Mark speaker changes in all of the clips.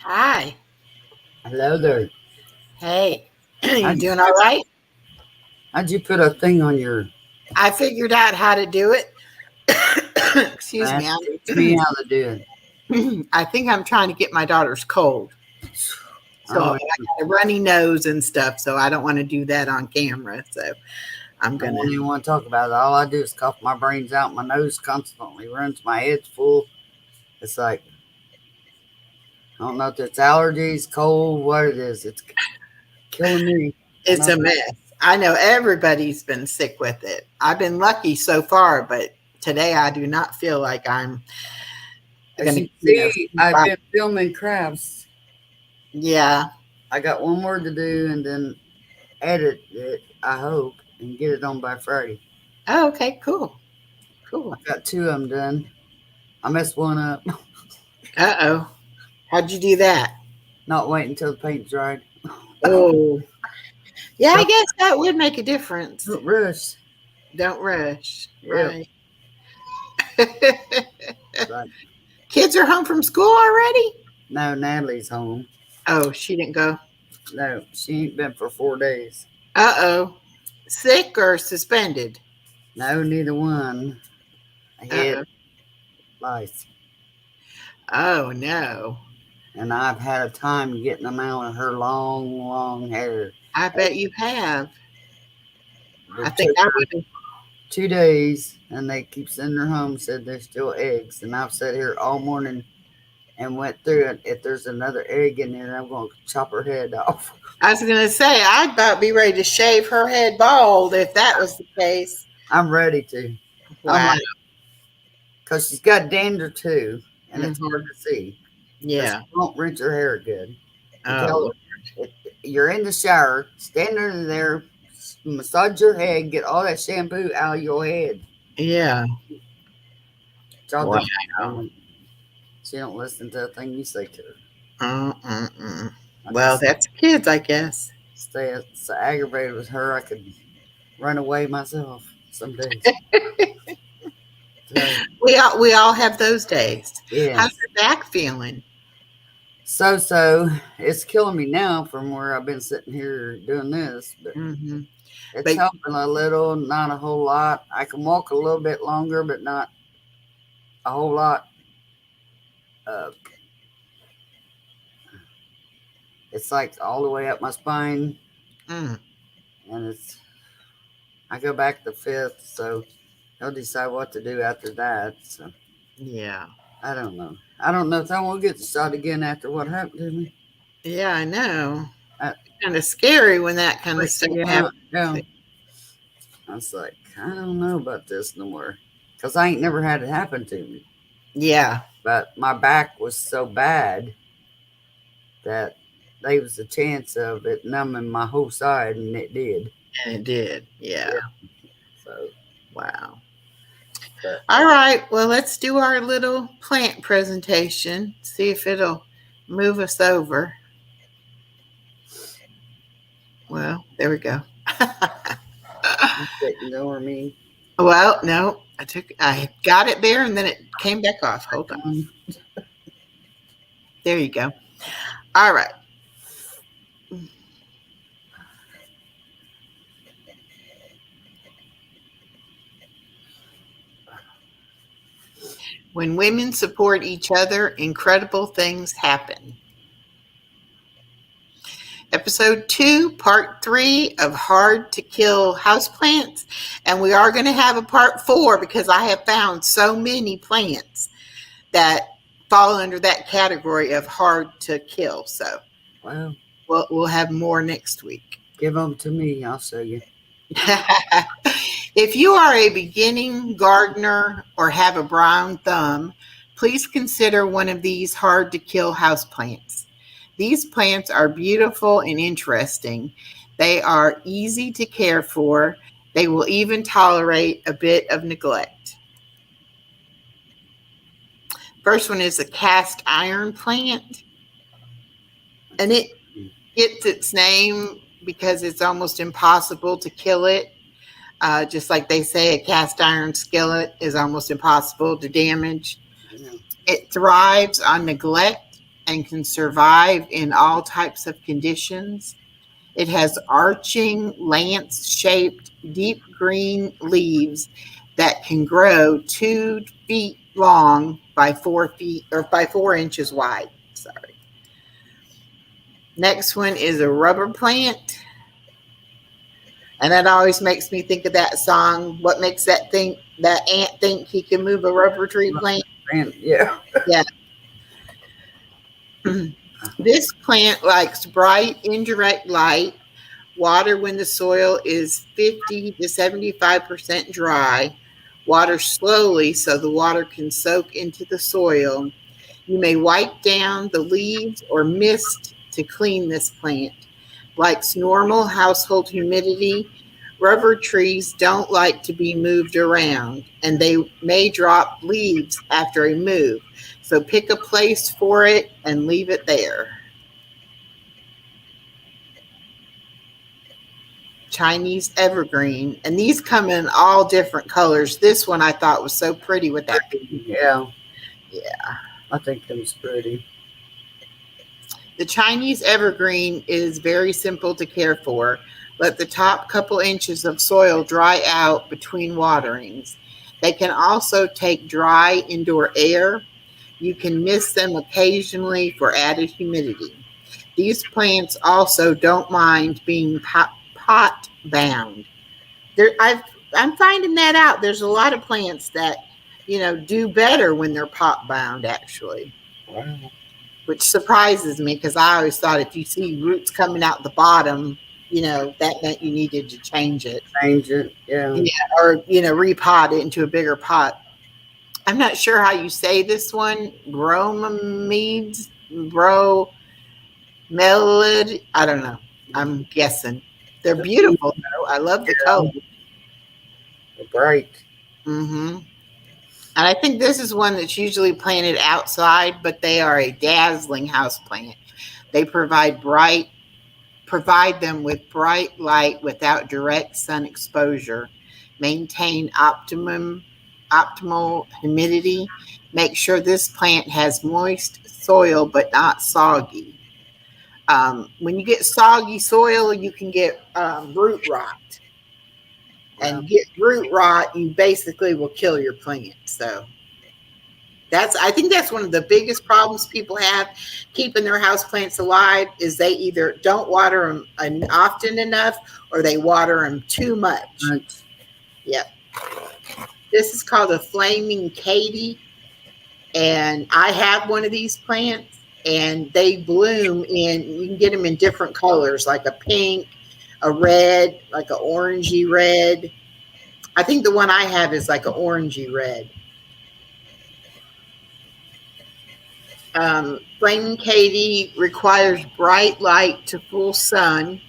Speaker 1: Hi.
Speaker 2: Hello there.
Speaker 1: Hey. You
Speaker 2: How'd you,
Speaker 1: doing all right?
Speaker 2: how'd you put a thing on your
Speaker 1: I figured out how to do it. Excuse me.
Speaker 2: ass? Teach me how to do it.
Speaker 1: I think I'm trying to get my daughter's cold. So I
Speaker 2: Oh,
Speaker 1: got a runny nose and stuff. So I don't want to do that on camera. So I'm
Speaker 2: I
Speaker 1: going
Speaker 2: don't
Speaker 1: to.
Speaker 2: even want to talk about it. All I do is cough my brains out. My nose constantly runs. My head's full. It's like, I don't know if it's allergies, cold, what it is. It's killing me. And
Speaker 1: It's a mess. I know everybody's been sick with it. I've been lucky so far, but today I do not feel like I'm
Speaker 2: as
Speaker 1: going
Speaker 2: you
Speaker 1: to,
Speaker 2: see, I've been filming crafts.
Speaker 1: yeah.
Speaker 2: I got one more to do and then edit it, I hope, and get it on by Friday.
Speaker 1: Oh, okay. Cool. Cool.
Speaker 2: I got two of them done. I messed one up.
Speaker 1: Uh-oh. How'd you do that?
Speaker 2: Not waiting until the paint's dried.
Speaker 1: Oh, yeah, I
Speaker 2: Don't,
Speaker 1: guess that would make a difference.
Speaker 2: don't rush.
Speaker 1: Don't rush.
Speaker 2: Yeah.
Speaker 1: Right.
Speaker 2: But
Speaker 1: Kids are home from school already?
Speaker 2: no, Natalie's home.
Speaker 1: Oh, she didn't go.
Speaker 2: No, she ain't been for 4 days.
Speaker 1: Uh-oh. Sick or suspended?
Speaker 2: No, neither one. I had
Speaker 1: Uh-oh.
Speaker 2: lice.
Speaker 1: Oh, no.
Speaker 2: And I've had a time getting them out of her long, long hair.
Speaker 1: I bet you have. I
Speaker 2: It
Speaker 1: think
Speaker 2: took
Speaker 1: I
Speaker 2: her
Speaker 1: would
Speaker 2: 2 days, and they keep sending her home, said there's still eggs. And I've sat here all morning and went through it. If there's another egg in there, I'm going to chop her head off.
Speaker 1: I was going to say, I'd about be ready to shave her head bald if that was the case.
Speaker 2: I'm ready to. I'm
Speaker 1: Wow.
Speaker 2: like, because she's got dander too, and it's hard
Speaker 1: Mhm.
Speaker 2: to see. Because
Speaker 1: Yeah.
Speaker 2: she won't rinse her hair good. And
Speaker 1: Oh,
Speaker 2: tell
Speaker 1: Lord.
Speaker 2: her, if you're in the shower, stand under there, massage your head, get all that shampoo out of your head.
Speaker 1: Yeah.
Speaker 2: It's all
Speaker 1: Wow.
Speaker 2: the she don't listen to a thing you say to her.
Speaker 1: Mm-mm-mm.
Speaker 2: I
Speaker 1: Well,
Speaker 2: just
Speaker 1: that's kids, I guess.
Speaker 2: stay so aggravated with her, I could run away myself some days. So,
Speaker 1: We all have those days.
Speaker 2: yeah.
Speaker 1: How's your back feeling?
Speaker 2: So it's killing me now from where I've been sitting here doing this, but
Speaker 1: Hmm.
Speaker 2: it's
Speaker 1: But
Speaker 2: helping a little, not a whole lot. I can walk a little bit longer, but not a whole lot. Uh, it's like all the way up my spine,
Speaker 1: mm,
Speaker 2: and I go back the fifth, so he'll decide what to do after that. So
Speaker 1: yeah,
Speaker 2: I don't know. I don't know if I want to get the shot again after what happened to me.
Speaker 1: yeah, I know.
Speaker 2: I,
Speaker 1: Kind of scary when that kind of
Speaker 2: like,
Speaker 1: stuff
Speaker 2: yeah,
Speaker 1: happens.
Speaker 2: yeah. I was like, I don't know about this no more, because I ain't never had it happen to me.
Speaker 1: Yeah,
Speaker 2: But my back was so bad that there was a chance of it numbing my whole side, and it did.
Speaker 1: and it did. Yeah.
Speaker 2: Yeah. So,
Speaker 1: Wow.
Speaker 2: but
Speaker 1: All right. Well, let's do our little plant presentation. See if it'll move us over. Well, there we go.
Speaker 2: you didn't ignore me.
Speaker 1: Well, no, I got it there and then it came back off. Hold on. There you go. All right. When women support each other, incredible things happen. Episode 2, part 3 of Hard to Kill Houseplants. And we are going to have a part 4 because I have found so many plants that fall under that category of hard to kill. So
Speaker 2: Well,
Speaker 1: we'll have more next week.
Speaker 2: give them to me. I'll show you.
Speaker 1: If you are a beginning gardener or have a brown thumb, please consider one of these hard to kill houseplants. These plants are beautiful and interesting. They are easy to care for. They will even tolerate a bit of neglect. First one is a cast iron plant, and it gets its name because it's almost impossible to kill it. Just like they say, a cast iron skillet is almost impossible to damage.
Speaker 2: Yeah.
Speaker 1: It thrives on neglect. and can survive in all types of conditions. It has arching, lance-shaped, deep green leaves that can grow 2 feet long by 4 feet or by 4 inches wide. Sorry. Next one is a rubber plant. And that always makes me think of that song. What makes that ant think he can move a rubber tree plant?
Speaker 2: Yeah.
Speaker 1: Yeah. This plant likes bright, indirect light, water when the soil is 50 to 75% dry, water slowly so the water can soak into the soil. You may wipe down the leaves or mist to clean this plant. Likes normal household humidity. Rubber trees don't like to be moved around, and they may drop leaves after a move. So pick a place for it and leave it there. Chinese evergreen, and these come in all different colors. This one I thought was so pretty with that.
Speaker 2: Yeah.
Speaker 1: Yeah.
Speaker 2: I think that was pretty.
Speaker 1: The Chinese evergreen is very simple to care for. Let the top couple inches of soil dry out between waterings. They can also take dry indoor air. You can mist them occasionally for added humidity. These plants also don't mind being pot bound. I'm finding that out. There's a lot of plants that, do better when they're pot bound, actually.
Speaker 2: Wow.
Speaker 1: Which surprises me because I always thought if you see roots coming out the bottom, that meant you needed to change it.
Speaker 2: Change it, yeah.
Speaker 1: Or, repot it into a bigger pot. I'm not sure how you say this one. Bromeliads? Bromeliad? I don't know. I'm guessing. They're beautiful, though. I love the color.
Speaker 2: They're bright.
Speaker 1: Mm-hmm. And I think this is one that's usually planted outside, but they are a dazzling houseplant. They provide them with bright light without direct sun exposure, maintain optimal humidity, make sure this plant has moist soil but not soggy. When you get soggy soil, you can get root rot. And get root rot, you basically will kill your plant. So I think that's one of the biggest problems people have keeping their houseplants alive is they either don't water them often enough or they water them too much.
Speaker 2: Right.
Speaker 1: Yep. This is called a flaming Katy, and I have one of these plants, and they bloom you can get them in different colors, like a pink, a red, like an orangey red. I think the one I have is like an orangey red. Flaming Katy requires bright light to full sun,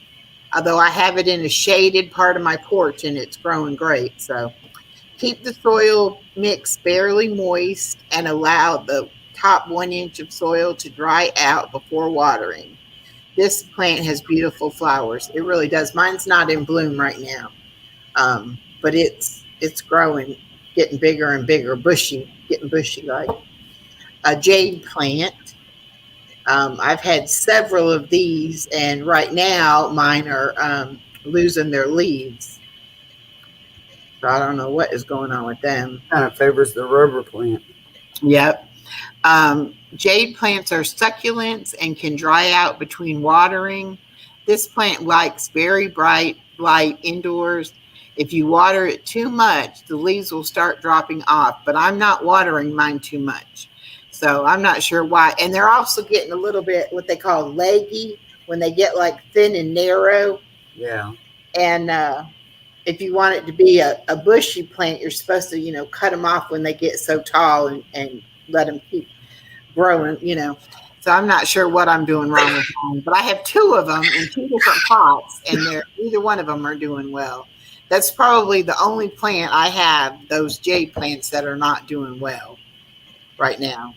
Speaker 1: although I have it in a shaded part of my porch and it's growing great. So keep the soil mix barely moist and allow the top 1 inch of soil to dry out before watering. This plant has beautiful flowers. It really does. Mine's not in bloom right now, but it's growing, getting bigger and bigger, getting bushy like. A jade plant. I've had several of these, and right now mine are losing their leaves. So I don't know what is going on with them.
Speaker 2: Kind of favors the rubber plant.
Speaker 1: Yep. Jade plants are succulents and can dry out between watering. This plant likes very bright light indoors. If you water it too much, the leaves will start dropping off, but I'm not watering mine too much. So I'm not sure why. And they're also getting a little bit what they call leggy when they get like thin and narrow.
Speaker 2: Yeah.
Speaker 1: And if you want it to be a bushy plant, you're supposed to, cut them off when they get so tall and let them keep growing, So I'm not sure what I'm doing wrong with mine, but I have 2 of them in 2 different pots, and either one of them are doing well. That's probably the only plant I have, those jade plants, that are not doing well right now.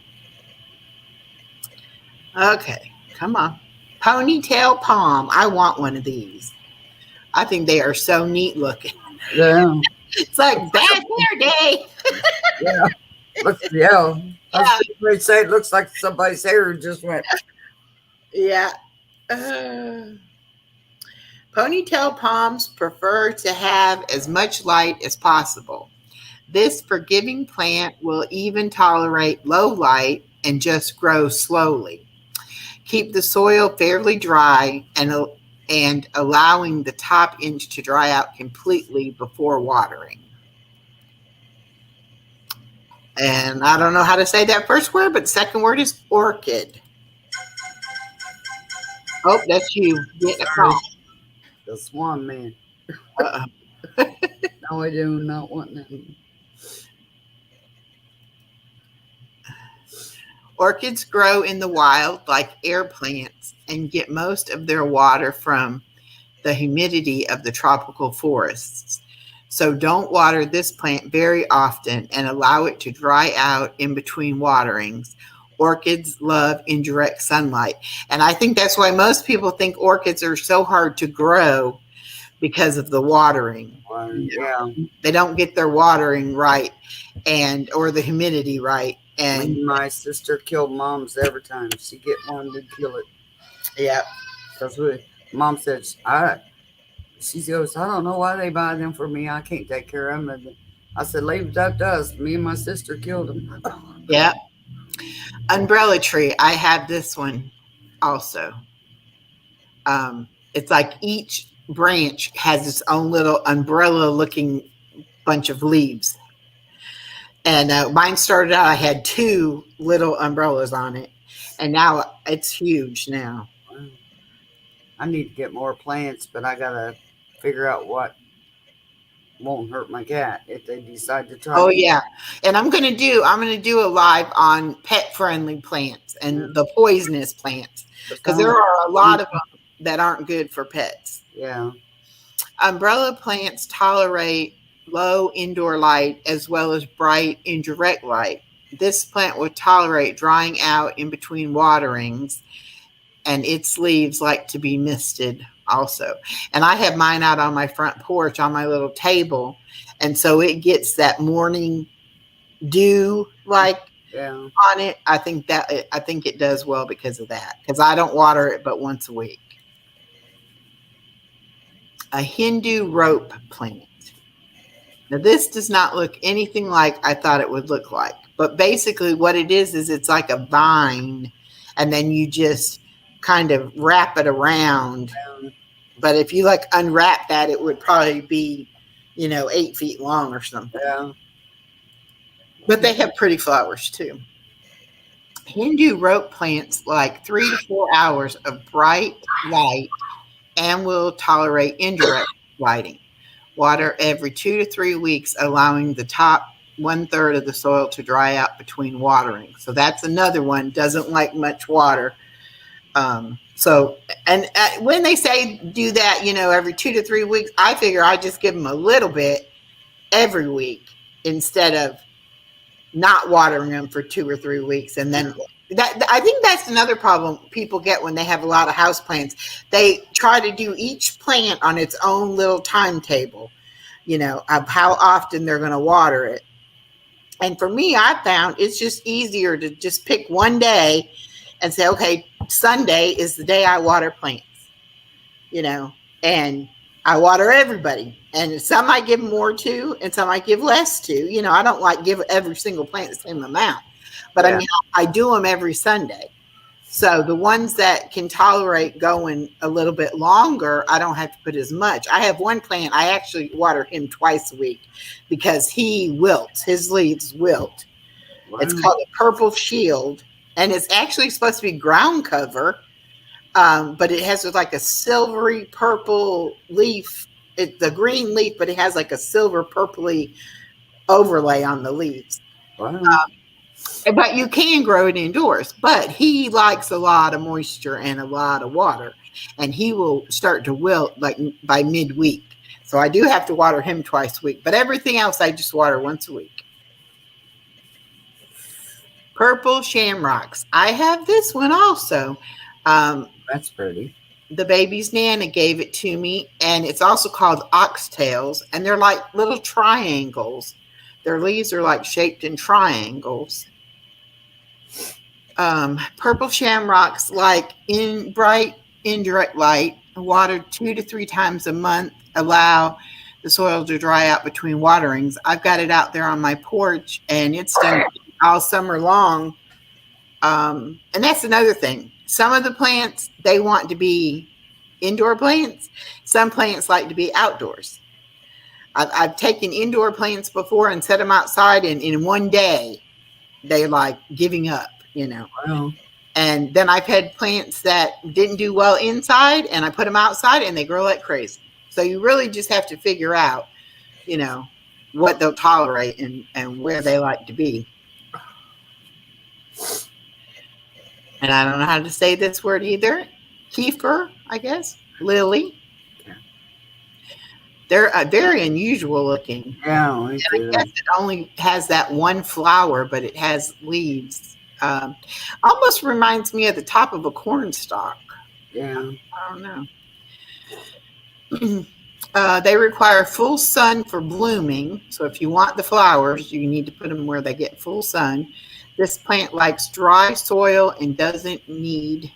Speaker 1: Okay, come on. Ponytail palm. I want one of these. I think they are so neat looking.
Speaker 2: Yeah.
Speaker 1: It's like bad hair day.
Speaker 2: Yeah. Yeah. I was going to say it looks like somebody's hair just went.
Speaker 1: Yeah. Ponytail palms prefer to have as much light as possible. This forgiving plant will even tolerate low light and just grow slowly. Keep the soil fairly dry and allowing the top inch to dry out completely before watering. And I don't know how to say that first word, but the second word is orchid. Oh, that's you getting a call.
Speaker 2: The swan man.
Speaker 1: Uh-oh.
Speaker 2: No, I do not want that.
Speaker 1: Orchids grow in the wild like air plants and get most of their water from the humidity of the tropical forests. So don't water this plant very often and allow it to dry out in between waterings. Orchids love indirect sunlight. And I think that's why most people think orchids are so hard to grow because of the watering.
Speaker 2: Yeah.
Speaker 1: They don't get their watering right or the humidity right. And
Speaker 2: my sister killed Mom's every time she get one, we'd kill it.
Speaker 1: Yeah.
Speaker 2: That's what Mom said. She goes, I don't know why they buy them for me. I can't take care of them. I said, leave it up to us. Me and my sister killed them.
Speaker 1: Yeah. Umbrella tree. I have this one also. It's like each branch has its own little umbrella looking bunch of leaves. And mine started out, I had 2 little umbrellas on it. And now it's huge now.
Speaker 2: I need to get more plants, but I got to figure out what won't hurt my cat if they decide to try.
Speaker 1: Oh, yeah. And I'm going to do a live on pet friendly plants and the poisonous plants, because there are a lot of them that aren't good for pets.
Speaker 2: Yeah.
Speaker 1: Umbrella plants tolerate low indoor light as well as bright indirect light. This plant will tolerate drying out in between waterings, and its leaves like to be misted also. And I have mine out on my front porch on my little table, and so it gets that morning dew on it. I think it does well because of that, because I don't water it but once a week. A Hindu rope plant. Now, this does not look anything like I thought it would look like. But basically what it is it's like a vine, and then you just kind of wrap it around. But if you unwrap that, it would probably be, 8 feet long or something.
Speaker 2: Yeah.
Speaker 1: But they have pretty flowers too. Hindu rope plants like 3 to 4 hours of bright light and will tolerate indirect lighting. Water every 2 to 3 weeks, allowing the top 1/3 of the soil to dry out between watering. So that's another one, doesn't like much water. When they say do that, every 2 to 3 weeks, I figure I just give them a little bit every week instead of not watering them for 2 or 3 weeks. And then I think that's another problem people get when they have a lot of house plants. They try to do each plant on its own little timetable, of how often they're going to water it. And for me, I found it's just easier to just pick one day and say, okay, Sunday is the day I water plants, and I water everybody. And some I give more to and some I give less to. I don't give every single plant the same amount. But I mean, I do them every Sunday. So the ones that can tolerate going a little bit longer, I don't have to put as much. I have one plant, I actually water him twice a week because he wilts. His leaves wilt. Wow. It's called a purple shield. And it's actually supposed to be ground cover, but it has like a silvery purple leaf. It's the green leaf, but it has like a silver purpley overlay on the leaves.
Speaker 2: Wow.
Speaker 1: But you can grow it indoors. But he likes a lot of moisture and a lot of water, and he will start to wilt by midweek. So I do have to water him twice a week, but everything else I just water once a week. Purple shamrocks. I have this one also.
Speaker 2: That's pretty.
Speaker 1: The baby's Nana gave it to me, and it's also called oxtails, and they're like little triangles. Their leaves are shaped in triangles. Purple shamrocks like in bright indirect light, watered 2 to 3 times a month, allow the soil to dry out between waterings. I've got it out there on my porch and it's done all summer long. And that's another thing. Some of the plants, they want to be indoor plants. Some plants like to be outdoors. I've taken indoor plants before and set them outside, and in one day, they like giving up,
Speaker 2: Well,
Speaker 1: And then I've had plants that didn't do well inside, and I put them outside, and they grow like crazy. So you really just have to figure out, what they'll tolerate and where they like to be. And I don't know how to say this word either. Kefir, I guess. Lily. They're very unusual looking.
Speaker 2: yeah,
Speaker 1: And I guess it only has that one flower, but it has leaves. Almost reminds me of the top of a corn stalk.
Speaker 2: yeah.
Speaker 1: I don't know. They require full sun for blooming. So if you want the flowers, you need to put them where they get full sun. This plant likes dry soil and doesn't need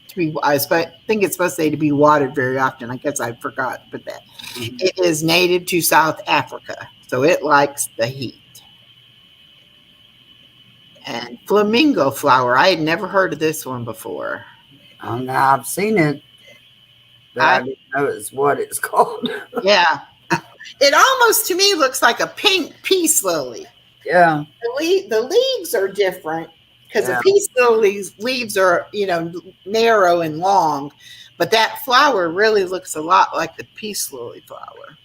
Speaker 1: to be, I think it's supposed to say to be watered very often. I guess I forgot to put that.
Speaker 2: Mhm.
Speaker 1: It is native to South Africa, so it likes the heat. And flamingo flower, I had never heard of this one before.
Speaker 2: Now I've seen it, but I didn't know it's what it's called.
Speaker 1: Yeah. It almost to me looks like a pink peace lily.
Speaker 2: Yeah.
Speaker 1: The leaves are different because
Speaker 2: Yeah.
Speaker 1: the peace lily's leaves are, narrow and long, but that flower really looks a lot like the peace lily flower.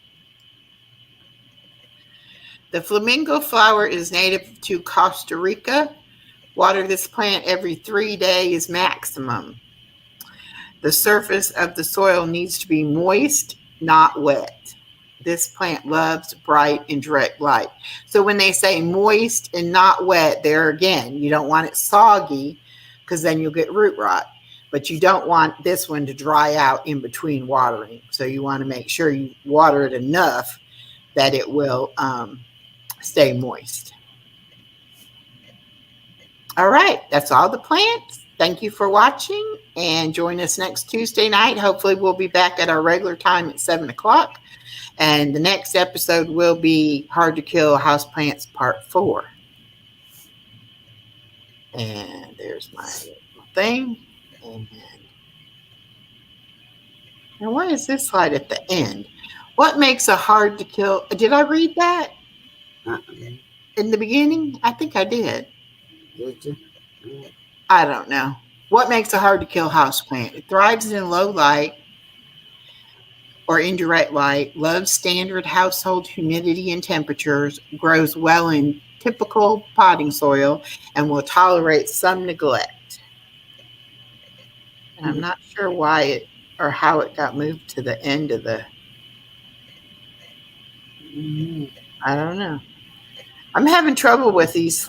Speaker 1: The flamingo flower is native to Costa Rica. Water this plant every 3 days maximum. The surface of the soil needs to be moist, not wet. This plant loves bright and direct light. So when they say moist and not wet, there again, you don't want it soggy because then you'll get root rot. But you don't want this one to dry out in between watering. So you want to make sure you water it enough that it will stay moist. All right, that's all the plants. Thank you for watching, and join us next Tuesday night. Hopefully we'll be back at our regular time at 7 o'clock. And the next episode will be Hard to Kill Houseplants Part 4. And there's my little thing. And what is this slide at the end? What makes a hard to kill? Did I read that in the beginning? I think I did.
Speaker 2: Did you?
Speaker 1: I don't know. What makes a hard to kill houseplant? It thrives in low light or indirect light, loves standard household humidity and temperatures, grows well in typical potting soil, and will tolerate some neglect. And I'm not sure why it or how it got moved to the end of the. I don't know. I'm having trouble with these.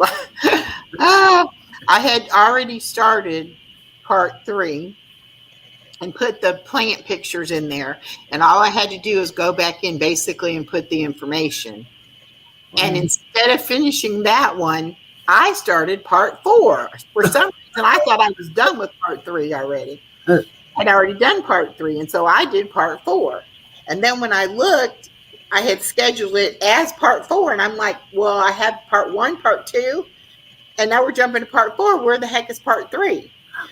Speaker 1: I had already started part 3 and put the plant pictures in there. And all I had to do is go back in basically and put the information. And instead of finishing that one, I started part 4. For some reason, I thought I was done with part 3 already. I'd already done part 3. And so I did part 4. And then when I looked, I had scheduled it as part 4. And I'm like, well, I have part 1, part 2. And now we're jumping to part 4. Where the heck is part 3?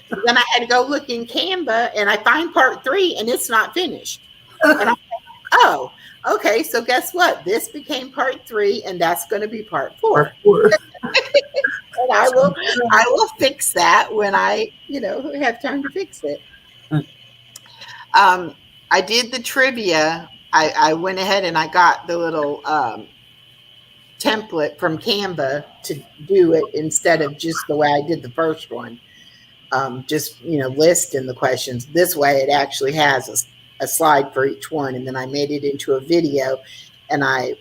Speaker 1: So then I had to go look in Canva, and I find part 3, and it's not finished. And I'm like, oh, okay. So guess what? This became part 3, and that's going to be part 4. And I will fix that when I, have time to fix it. I did the trivia. I went ahead and I got the little template from Canva to do it instead of just the way I did the first one. Just, listing the questions. This way it actually has a slide for each one. And then I made it into a video, and I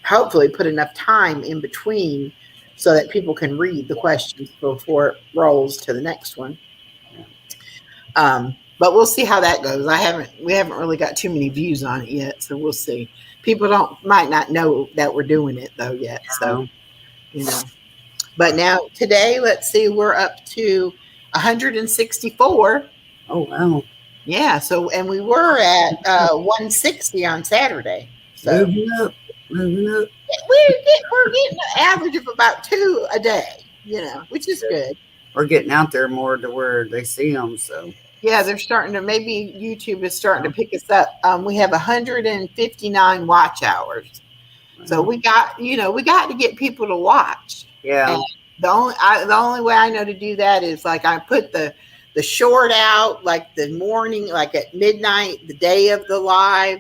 Speaker 1: hopefully put enough time in between so that people can read the questions before it rolls to the next one. But we'll see how that goes. We haven't really got too many views on it yet. So we'll see. People might not know that we're doing it though yet. So, But now today, let's see, we're up to 164.
Speaker 2: Oh wow.
Speaker 1: Yeah. So, and we were at 160 on Saturday. So
Speaker 2: Moving up. Moving up.
Speaker 1: we're getting an average of about 2 a day, which is good.
Speaker 2: We're getting out there more to where they see them. So
Speaker 1: Yeah, they're starting to, maybe YouTube is starting to pick us up. We have 159 watch hours. So we got to get people to watch.
Speaker 2: yeah.
Speaker 1: And the only way I know to do that is like I put the short out like the morning, like at midnight, the day of the live,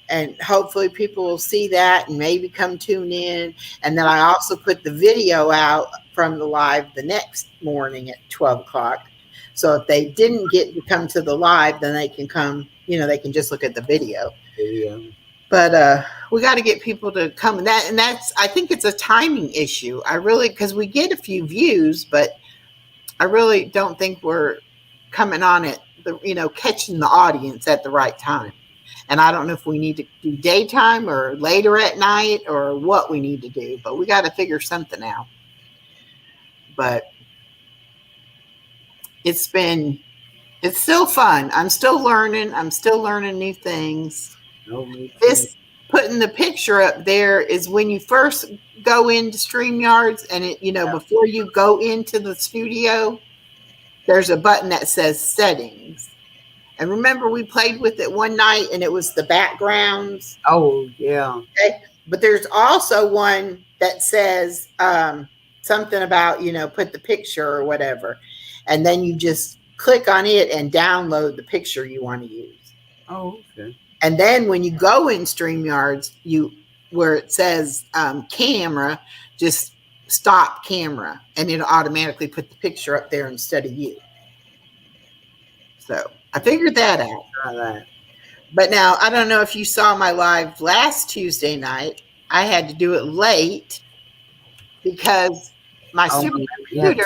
Speaker 1: and hopefully people will see that and maybe come tune in. And then I also put the video out from the live the next morning at 12 o'clock. So if they didn't get to come to the live, then they can come, they can just look at the video.
Speaker 2: Yeah.
Speaker 1: But we got to get people to come, and that's I think it's a timing issue. Because we get a few views, but I really don't think we're coming on it, catching the audience at the right time. And I don't know if we need to do daytime or later at night or what we need to do, but we got to figure something out. But it's still fun. I'm still learning new things. This putting the picture up there is when you first go into StreamYards, and it, before you go into the studio, there's a button that says settings. And remember, we played with it one night and it was the backgrounds.
Speaker 2: Oh, yeah.
Speaker 1: Okay. But there's also one that says something about, put the picture or whatever. And then you just click on it and download the picture you want to use.
Speaker 2: Oh, okay.
Speaker 1: And then when you go in StreamYards, where it says camera, just stop camera, and it'll automatically put the picture up there instead of you. So I figured that out.
Speaker 2: Try that.
Speaker 1: But now I don't know if you saw my live last Tuesday night. I had to do it late because my supercomputer.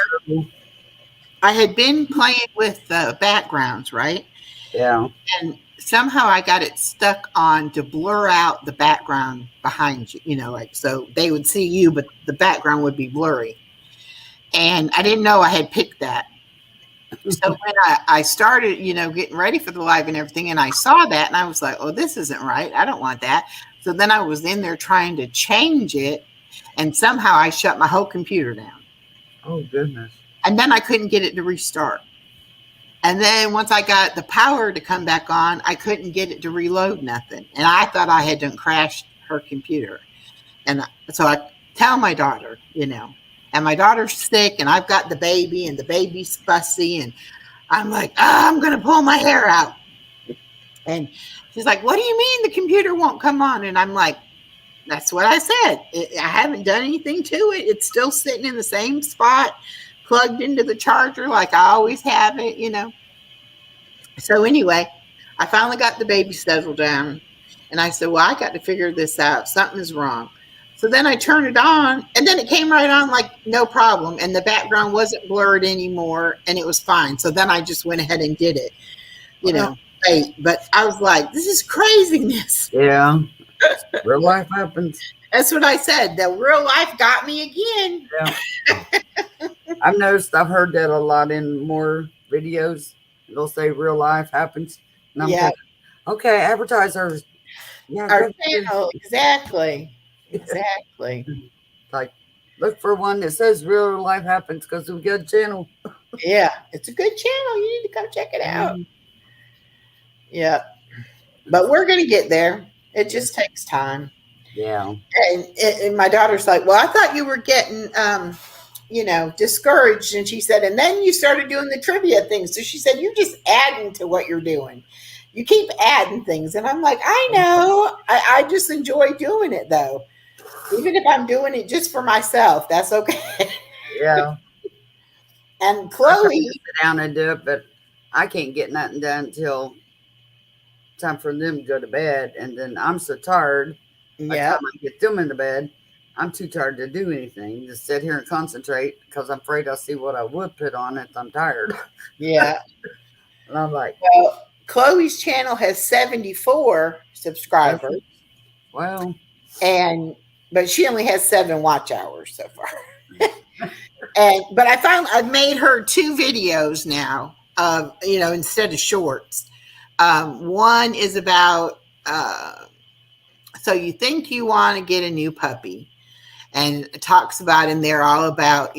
Speaker 1: I had been playing with the backgrounds, right?
Speaker 2: Yeah.
Speaker 1: And somehow I got it stuck on to blur out the background behind you, so they would see you, but the background would be blurry. And I didn't know I had picked that. So when I started, getting ready for the live and everything, and I saw that and I was like, oh, this isn't right. I don't want that. So then I was in there trying to change it, and somehow I shut my whole computer down.
Speaker 2: Oh, goodness.
Speaker 1: And then I couldn't get it to restart. And then once I got the power to come back on, I couldn't get it to reload nothing. And I thought I had done crashed her computer. And so I tell my daughter, and my daughter's sick, and I've got the baby, and the baby's fussy, and I'm like, I'm going to pull my hair out. And she's like, what do you mean the computer won't come on? And I'm like, that's what I said. I haven't done anything to it. It's still sitting in the same spot, plugged into the charger like I always have it, So anyway, I finally got the baby settled down, and I said, well, I got to figure this out. Something's wrong. So then I turned it on, and then it came right on like no problem, and the background wasn't blurred anymore, and it was fine. So then I just went ahead and did it, late. But I was like, this is craziness.
Speaker 2: Yeah. Real life happens.
Speaker 1: That's what I said. The real life got me again.
Speaker 2: Yeah. I've heard that a lot in more videos. They'll say real life happens. And I'm thinking, okay, advertisers. Yeah,
Speaker 1: our channel, exactly.
Speaker 2: Like, look for one that says real life happens because we got a channel.
Speaker 1: Yeah, it's a good channel. You need to come check it out. Yeah. But we're going to get there. It just takes time.
Speaker 2: Yeah.
Speaker 1: And my daughter's like, well, I thought you were getting, discouraged. And she said, and then you started doing the trivia thing. So she said, you're just adding to what you're doing. You keep adding things. And I'm like, I know. I just enjoy doing it, though. Even if I'm doing it just for myself, that's okay.
Speaker 2: Yeah.
Speaker 1: And Chloe.
Speaker 2: Sit down and do it, but I can't get nothing done until time for them to go to bed. And then I'm so tired. By the time I get them in the bed, I'm too tired to do anything. Just sit here and concentrate because I'm afraid I'll see what I would put on if I'm tired.
Speaker 1: Yeah.
Speaker 2: And I'm like,
Speaker 1: well, Chloe's channel has 74 subscribers.
Speaker 2: Wow.
Speaker 1: But she only has 7 watch hours so far. But I've made her 2 videos now, instead of shorts. One is about, so you think you want to get a new puppy, and it talks about in there all about,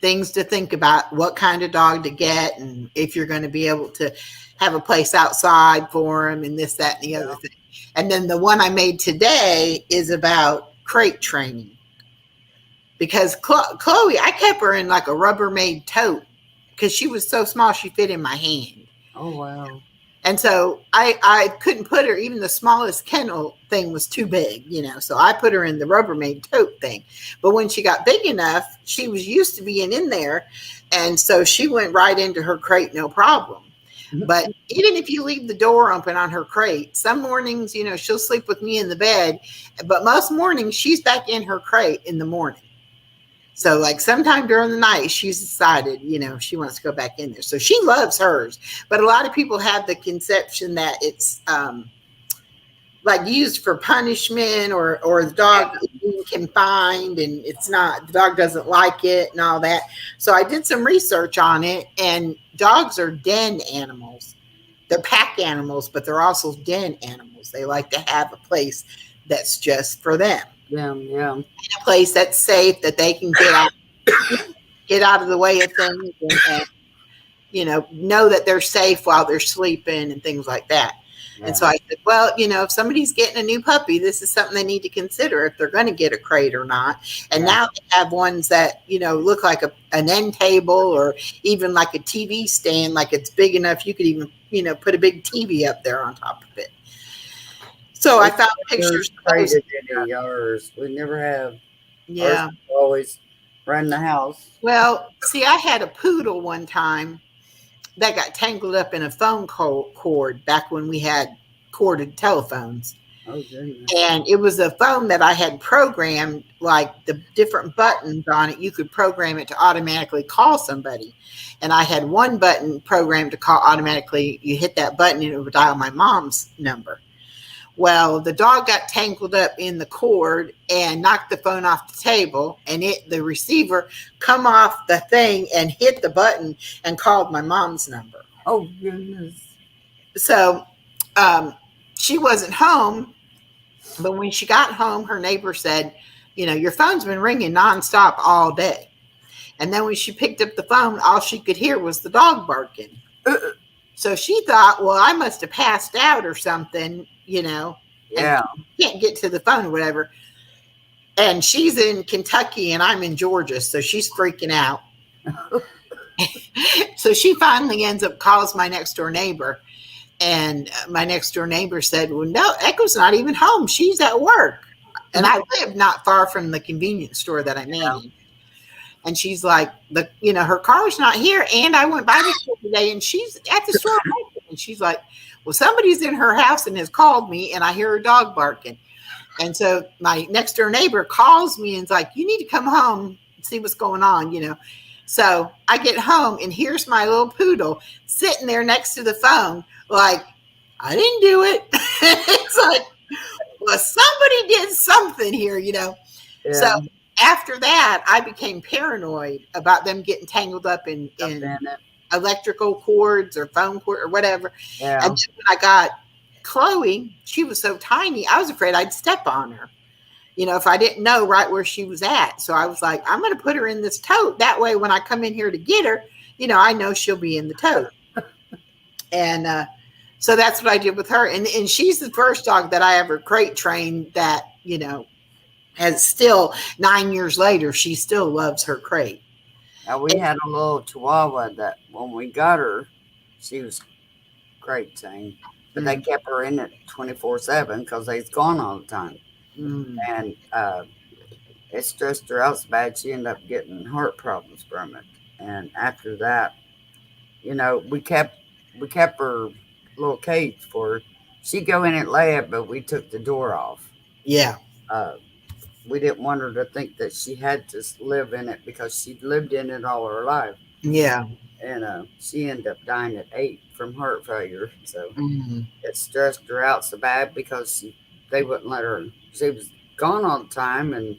Speaker 1: things to think about, what kind of dog to get, and if you're going to be able to have a place outside for him, and this, that, and the other thing. And then the one I made today is about crate training, because Chloe, I kept her in like a Rubbermaid tote because she was so small she fit in my hand.
Speaker 2: Oh, wow.
Speaker 1: And so I couldn't put her, even the smallest kennel thing was too big, so I put her in the Rubbermaid tote thing. But when she got big enough, she was used to being in there. And so she went right into her crate, no problem. But even if you leave the door open on her crate, some mornings, she'll sleep with me in the bed. But most mornings, she's back in her crate in the morning. So like sometime during the night, she's decided, she wants to go back in there. So she loves hers. But a lot of people have the conception that it's like used for punishment, or the dog is being confined, and it's not, the dog doesn't like it and all that. So I did some research on it, and dogs are den animals. They're pack animals, but they're also den animals. They like to have a place that's just for them.
Speaker 2: Yeah.
Speaker 1: A place that's safe, that they can get out of the way of things, and know that they're safe while they're sleeping and things like that. Yeah. And so I said, well, if somebody's getting a new puppy, this is something they need to consider if they're going to get a crate or not. And now they have ones that, look like an end table, or even like a TV stand, like it's big enough you could even, put a big TV up there on top of it. So I found pictures.
Speaker 2: Traded any yours. We never have.
Speaker 1: Yeah.
Speaker 2: Ours always run the house.
Speaker 1: Well, see, I had a poodle one time that got tangled up in a phone cord back when we had corded telephones.
Speaker 2: Oh, goodness.
Speaker 1: And it was a phone that I had programmed, like the different buttons on it. You could program it to automatically call somebody. And I had one button programmed to call automatically. You hit that button and it would dial my mom's number. Well, the dog got tangled up in the cord and knocked the phone off the table, and the receiver come off the thing and hit the button and called my mom's number.
Speaker 2: Oh, goodness.
Speaker 1: So she wasn't home, but when she got home, her neighbor said, your phone's been ringing nonstop all day. And then when she picked up the phone, all she could hear was the dog barking. So she thought, well, I must have passed out or something,
Speaker 2: Yeah.
Speaker 1: Can't get to the phone or whatever. And she's in Kentucky and I'm in Georgia. So she's freaking out. So she finally calls my next door neighbor. And my next door neighbor said, well, no, Echo's not even home. She's at work. And I live not far from the convenience store that I'm in. And she's like, her car's not here. And I went by the store today and she's at the store. And she's like, well, somebody's in her house and has called me and I hear her dog barking. And so my next door neighbor calls me and is like, you need to come home and see what's going on, So I get home and here's my little poodle sitting there next to the phone. Like, I didn't do it. It's like, well, somebody did something here, Yeah. So after that, I became paranoid about them getting tangled up in electrical cords or phone cord or whatever.
Speaker 2: Yeah.
Speaker 1: And then when I got Chloe, she was so tiny, I was afraid I'd step on her, if I didn't know right where she was at. So I was like, I'm going to put her in this tote. That way, when I come in here to get her, I know she'll be in the tote. And so that's what I did with her. And she's the first dog that I ever crate trained that, has still 9 years later, she still loves her crate.
Speaker 2: Now we had a little Chihuahua that when we got her, she was crate trained, but they kept her in it 24/7 because they's gone all the time. And it stressed her out so bad she ended up getting heart problems from it. And after that, we kept her little cage for her. She'd go in and lay it, but we took the door off.
Speaker 1: Yeah.
Speaker 2: We didn't want her to think that she had to live in it because she'd lived in it all her life.
Speaker 1: Yeah.
Speaker 2: And she ended up dying at 8 from heart failure. So it stressed her out so bad because they wouldn't let her. She was gone all the time, and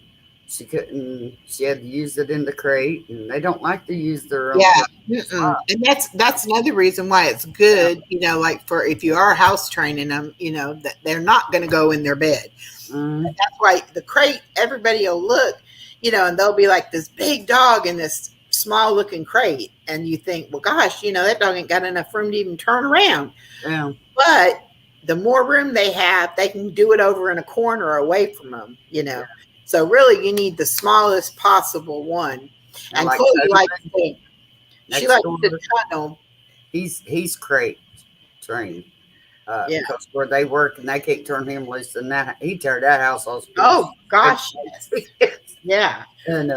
Speaker 2: she couldn't. She had to use it in the crate, and they don't like to use their own.
Speaker 1: Yeah. Mm-mm. And that's another reason why it's good, like for if you are house training them, that they're not going to go in their bed.
Speaker 2: Mm,
Speaker 1: That's why the crate, everybody will look, and they'll be like this big dog in this small looking crate. And you think, well, gosh, that dog ain't got enough room to even turn around.
Speaker 2: yeah,
Speaker 1: But the more room they have, they can do it over in a corner away from them. So really, you need the smallest possible one. And
Speaker 2: like
Speaker 1: Chloe likes to, she
Speaker 2: next
Speaker 1: likes
Speaker 2: door,
Speaker 1: to tunnel.
Speaker 2: he's crate trained.
Speaker 1: Yeah.
Speaker 2: Because where they work and they can't turn him loose, and that he tear that house off.
Speaker 1: Oh gosh, yes. Yeah.
Speaker 2: And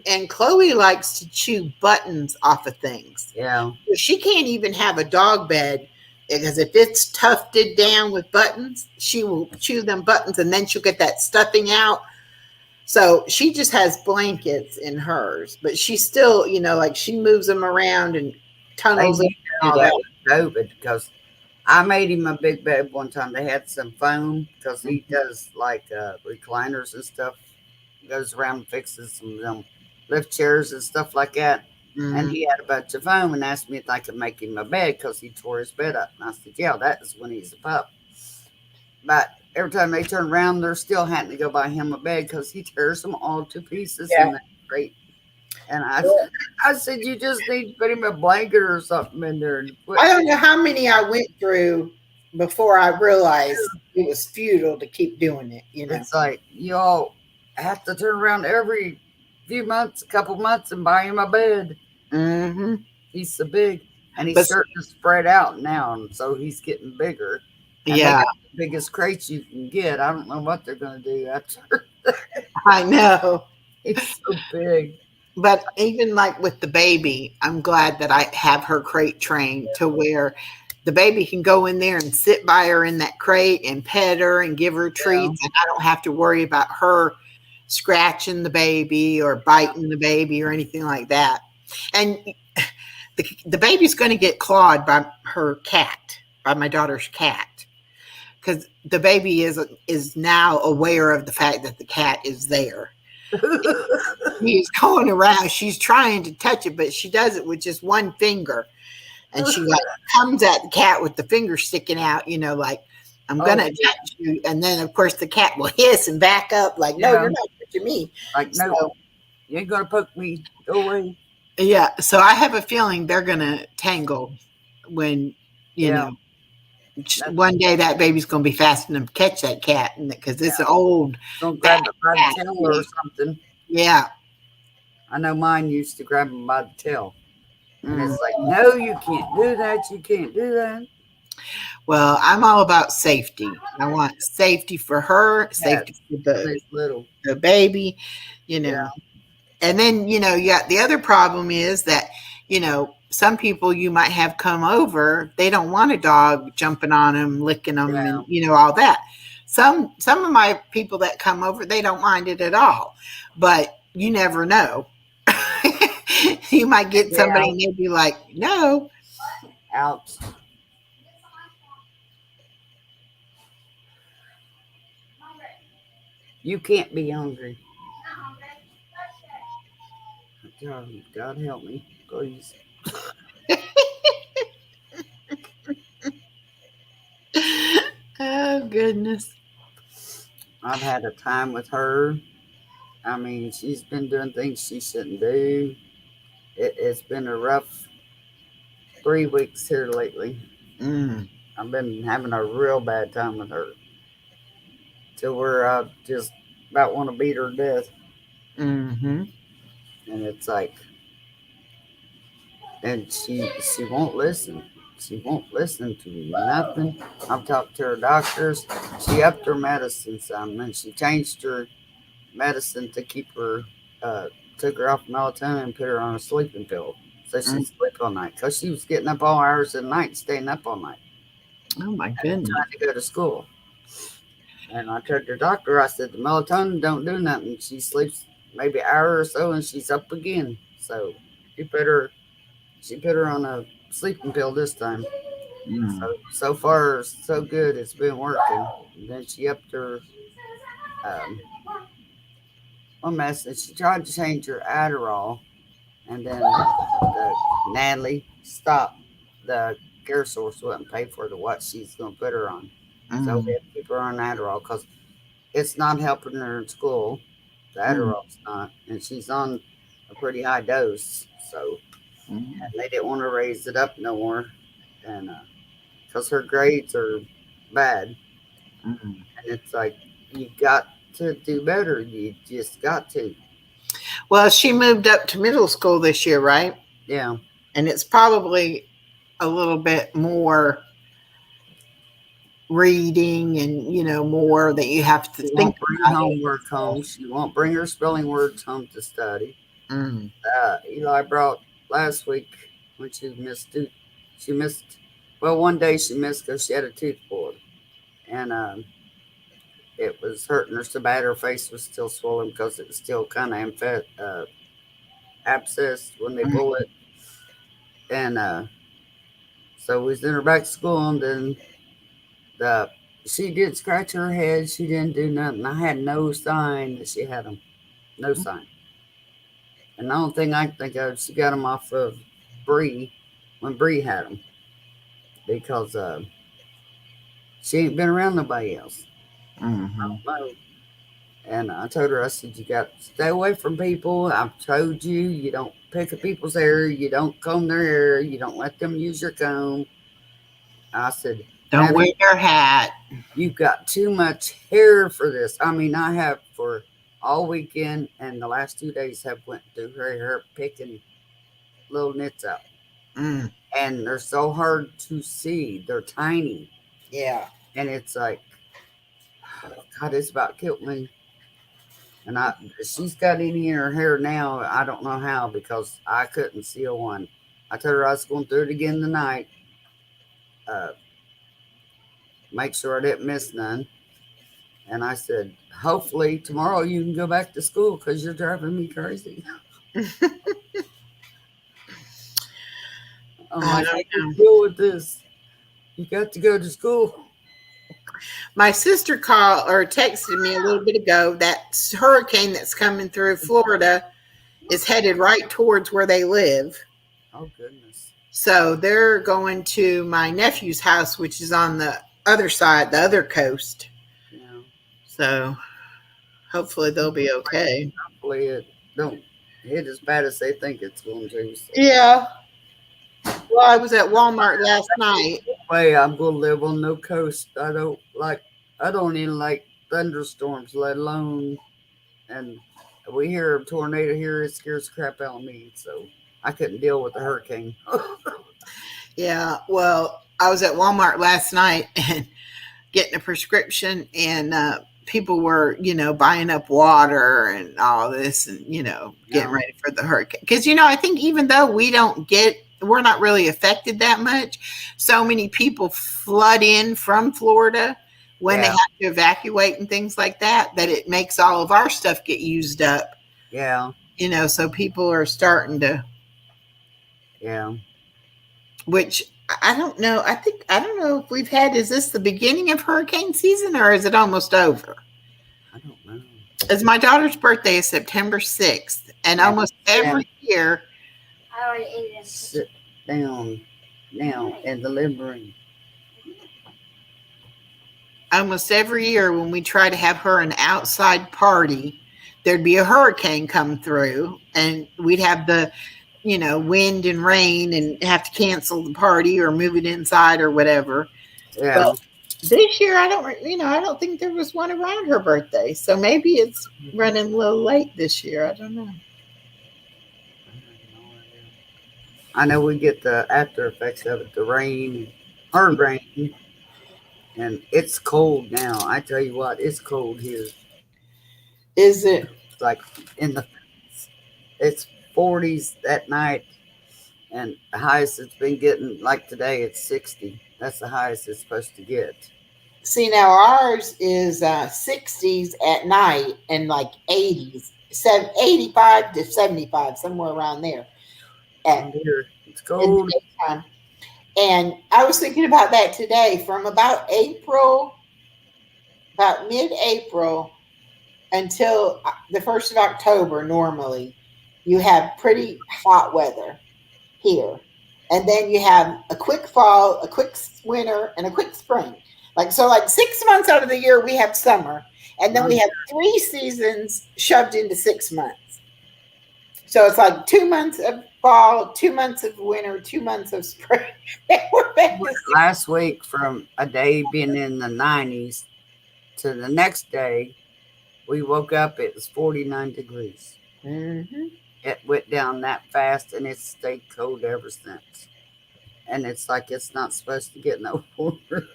Speaker 1: And Chloe likes to chew buttons off of things.
Speaker 2: yeah,
Speaker 1: She can't even have a dog bed because if it's tufted down with buttons, she will chew them buttons and then she'll get that stuffing out. So she just has blankets in hers, but she still, like she moves them around and
Speaker 2: they
Speaker 1: tunnels
Speaker 2: need
Speaker 1: it
Speaker 2: to
Speaker 1: and
Speaker 2: do
Speaker 1: all
Speaker 2: that
Speaker 1: that.
Speaker 2: with COVID because I made him a big bed one time. They had some foam because he does like recliners and stuff. Goes around and fixes some lift chairs and stuff like that. And
Speaker 1: Mhm.
Speaker 2: he had a bunch of foam and asked me if I could make him a bed because he tore his bed up. And I said, yeah, that is when he's a pup. But every time they turn around, they're still having to go buy him a bed because he tears them all to pieces
Speaker 1: Yeah.
Speaker 2: in that crate. And I said, you just need to put him a blanket or something in there. And put,
Speaker 1: I don't know how many I went through before I realized it was futile to keep doing it.
Speaker 2: it's like, y'all have to turn around every few months, a couple months, and buy him a bed.
Speaker 1: Mm-hmm.
Speaker 2: He's so big. And he's
Speaker 1: But
Speaker 2: starting to spread out now. And so he's getting bigger. And they
Speaker 1: yeah,
Speaker 2: got the biggest crates you can get. I don't know what they're going to do after.
Speaker 1: I know.
Speaker 2: He's so big.
Speaker 1: But even like with the baby, I'm glad that I have her crate trained to where the baby can go in there and sit by her in that crate and pet her and give her treats. And I don't have to worry about her scratching the baby or biting the baby or anything like that. And the baby's going to get clawed by her cat, by my daughter's cat. Because the baby is now aware of the fact that the cat is there. He's going around. She's trying to touch it, but she does it with just one finger. And she like comes at the cat with the finger sticking out, like, I'm gonna touch you. And then of course the cat will hiss and back up, like, no, you're not touching me.
Speaker 2: Like, no,
Speaker 1: So,
Speaker 2: you ain't gonna poke me. Go away.
Speaker 1: yeah. So I have a feeling they're gonna tangle when, one day that baby's gonna be fast enough to catch that cat because it's an old.
Speaker 2: Don't grab it by the tail or something.
Speaker 1: Yeah.
Speaker 2: I know mine used to grab him by the tail. And it's like, no, you can't do that. You can't do that.
Speaker 1: Well, I'm all about safety. I want safety for her, safety for the baby,
Speaker 2: Yeah.
Speaker 1: And then, you got the other problem is that, some people you might have come over, they don't want a dog jumping on them, licking them, and all that. Some of my people that come over, they don't mind it at all, but you never know. You might get somebody and they'll be like, no.
Speaker 2: Ouch. You can't be hungry. God help me, please.
Speaker 1: Oh, goodness.
Speaker 2: I've had a time with her. I mean, she's been doing things she shouldn't do. It's been a rough 3 weeks here lately. I've been having a real bad time with her. To where I just about want to beat her to death.
Speaker 1: Mm-hmm.
Speaker 2: And it's like, and she won't listen. She won't listen to nothing. I've talked to her doctors. She upped her medicine some, and she changed her medicine to keep her, took her off melatonin and put her on a sleeping pill. So she'd sleep all night because she was getting up all hours of the night, staying up all night.
Speaker 1: Oh, my goodness.
Speaker 2: Trying to go to school. And I told her doctor, I said, the melatonin don't do nothing. She sleeps maybe an hour or so and she's up again. So she put her on a sleeping pill this time. So far, so good. It's been working. And then she upped her one message. She tried to change her Adderall, and then Natalie stopped. The care source wouldn't pay for the what she's going to put her on. So we
Speaker 1: Mm,
Speaker 2: have to keep her on Adderall because it's not helping her in school. The
Speaker 1: mm,
Speaker 2: Adderall's not, and she's on a pretty high dose. So
Speaker 1: mm,
Speaker 2: and they didn't want to raise it up no more, and because her grades are bad,
Speaker 1: mm.
Speaker 2: and it's like you got to do better. You just got to,
Speaker 1: Well, she moved up to middle school this year, right?
Speaker 2: yeah.
Speaker 1: And it's probably a little bit more reading and, more that you have to
Speaker 2: She
Speaker 1: think
Speaker 2: won't bring
Speaker 1: about it.
Speaker 2: homework home. She won't bring her spelling words home to study.
Speaker 1: Mm,
Speaker 2: Eli brought last week when she missed. She missed. Well, one day she missed because she had a tooth pulled, and it was hurting her so bad. Her face was still swollen because it was still kind of abscessed when they
Speaker 1: mm,
Speaker 2: pull it. And so we sent her back to school, and then the she did scratch her head. She didn't do nothing. I had no sign that she had them. No sign. And the only thing I can think of, she got them off of Bree when Bree had them because she ain't been around nobody else. I
Speaker 1: mhm.
Speaker 2: don't know. And I told her, I said, you got to stay away from people. I've told you, you don't pick at people's hair. You don't comb their hair. You don't let them use your comb. I said,
Speaker 1: Don't wear
Speaker 2: Natalie,
Speaker 1: your hat.
Speaker 2: you've got too much hair for this. I mean, I have for all weekend and the last 2 days have went through her hair picking little nits out.
Speaker 1: Mm,
Speaker 2: And they're so hard to see. They're tiny.
Speaker 1: yeah.
Speaker 2: And it's like, God, it's about killed me. And she's got any in her hair now. I don't know how because I couldn't see a one. I told her I was going through it again tonight. Uh, make sure I didn't miss none. And I said, hopefully tomorrow you can go back to school because you're driving me crazy. I'm
Speaker 1: I
Speaker 2: like, I
Speaker 1: don't
Speaker 2: can't
Speaker 1: know.
Speaker 2: deal with this. You got to go to school.
Speaker 1: My sister called or texted me a little bit ago that hurricane that's coming through Florida is headed right towards where they live.
Speaker 2: Oh, goodness.
Speaker 1: So they're going to my nephew's house, which is on the other side, the other coast.
Speaker 2: Yeah.
Speaker 1: So hopefully they'll be okay.
Speaker 2: Hopefully it don't hit as bad as they think it's going to. So.
Speaker 1: Yeah. Well, I was at Walmart last night.
Speaker 2: Way I'm going to live on no coast. I don't even like thunderstorms, let alone, and we hear a tornado here, it scares the crap out of me. So I couldn't deal with the hurricane.
Speaker 1: Yeah. Well, I was at Walmart last night and getting a prescription, and people were, buying up water and all this and, getting
Speaker 2: No,
Speaker 1: ready for the hurricane. Because, I think even though we're not really affected that much, so many people flood in from Florida when they
Speaker 2: yeah,
Speaker 1: have to evacuate and things like that, that it makes all of our stuff get used up,
Speaker 2: yeah,
Speaker 1: so people are starting to,
Speaker 2: yeah.
Speaker 1: which I don't know. I don't know if is this the beginning of hurricane season or is it almost over?
Speaker 2: I don't know.
Speaker 1: As my daughter's birthday is September 6th, and
Speaker 2: Now,
Speaker 1: almost
Speaker 2: now
Speaker 1: every year,
Speaker 2: sit down now in the living room.
Speaker 1: when we try to have her an outside party, there'd be a hurricane come through, and we'd have the, wind and rain, and have to cancel the party or move it inside or whatever.
Speaker 2: Yeah.
Speaker 1: But this year, I don't think there was one around her birthday, so maybe it's running a little late this year. I don't know.
Speaker 2: I know we get the after effects of it, the rain, hard rain, and it's cold now. I tell you what, it's cold here.
Speaker 1: Is it?
Speaker 2: It's like in the it's 40s at night, and the highest it's been getting like today it's 60. That's the highest it's supposed to get.
Speaker 1: See, now ours is 60s at night and like 80s, 85 to 75, somewhere around there
Speaker 2: Around
Speaker 1: at
Speaker 2: here, it's
Speaker 1: in the
Speaker 2: cold.
Speaker 1: daytime. And I was thinking about that today. From about mid-April, until the 1st of October, normally, you have pretty hot weather here. And then you have a quick fall, a quick winter, and a quick spring. Like 6 months out of the year, we have summer. And then we have 3 seasons shoved into 6 months. So it's like 2 months of fall, 2 months of winter, 2 months of spring. We're back to
Speaker 2: Last week, from a day being in the 90s to the next day, we woke up, it was 49 degrees. It went down that fast, and it's stayed cold ever since. And it's like it's not supposed to get no warmer.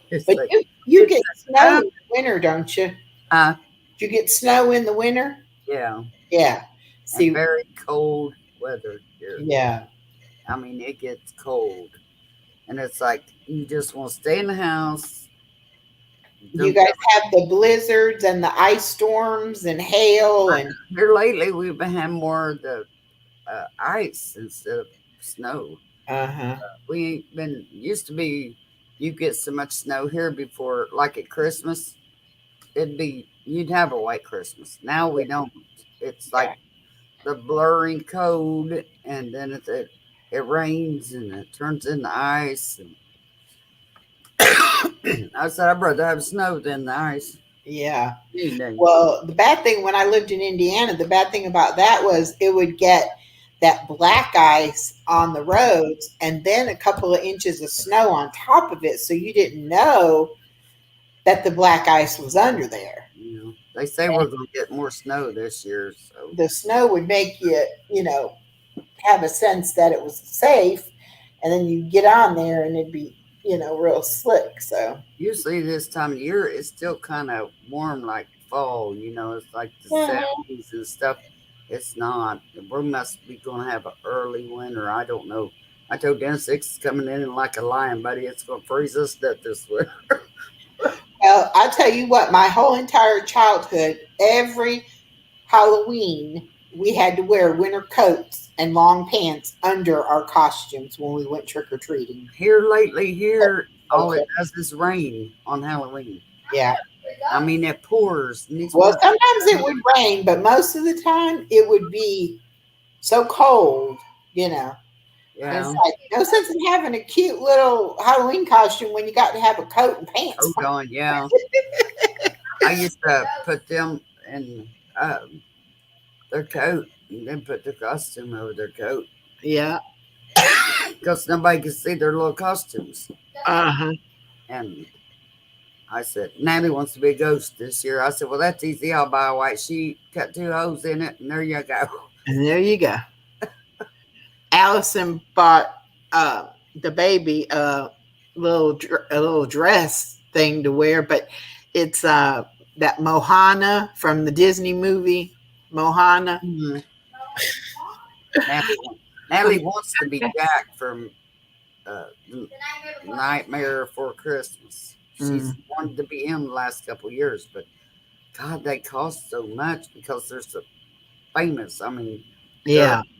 Speaker 1: But
Speaker 2: like,
Speaker 1: you get snow in the winter, don't you? Do you get snow in the winter?
Speaker 2: Yeah.
Speaker 1: Yeah. See,
Speaker 2: and very cold weather here.
Speaker 1: Yeah.
Speaker 2: I mean, it gets cold. And it's like you just want to stay in the house.
Speaker 1: You guys have the blizzards and the ice storms and hail. And
Speaker 2: here lately, we've been having more of the ice instead of snow. We ain't been, used to be, you get so much snow here before, like at Christmas, you'd have a white Christmas. Now we don't. It's like the blurring cold, and then it rains and it turns into ice. And I said, I'd rather have snow than the ice.
Speaker 1: Yeah. Well, the bad thing when I lived in Indiana, the bad thing about that was it would get that black ice on the roads and then a couple of inches of snow on top of it. So you didn't know that the black ice was under there.
Speaker 2: Yeah. They say we're going to get more snow this year. So
Speaker 1: the snow would make you, have a sense that it was safe. And then you get on there and it'd be, real slick. So
Speaker 2: usually this time of year, it's still kind of warm, like fall, it's like the 70s and stuff. It's not. We must be going to have an early winter. I don't know. I told Dennis it's coming in like a lion, buddy. It's going to freeze us to death this winter.
Speaker 1: Well, I'll tell you what, my whole entire childhood, every Halloween, we had to wear winter coats and long pants under our costumes when we went trick-or-treating.
Speaker 2: Here lately, all it does is rain on Halloween.
Speaker 1: Yeah.
Speaker 2: I mean, it pours.
Speaker 1: Well, sometimes it would rain, but most of the time it would be so cold,
Speaker 2: Yeah.
Speaker 1: It's like no sense in having a cute little Halloween costume when you got to have a coat and pants.
Speaker 2: Oh, God, yeah. I used to put them in their coat and then put their costume over their coat.
Speaker 1: Yeah.
Speaker 2: Because nobody could see their little costumes. And I said, Natalie wants to be a ghost this year. I said, well, that's easy. I'll buy a white sheet, cut 2 holes in it, and there you go.
Speaker 1: And there you go. Allison bought the baby a little dress thing to wear, but it's that Moana from the Disney movie, Moana.
Speaker 2: Mm-hmm. Natalie wants to be Jack from Nightmare Before Christmas. She's wanted to be him the last couple of years, but God, they cost so much because they're so famous. I mean,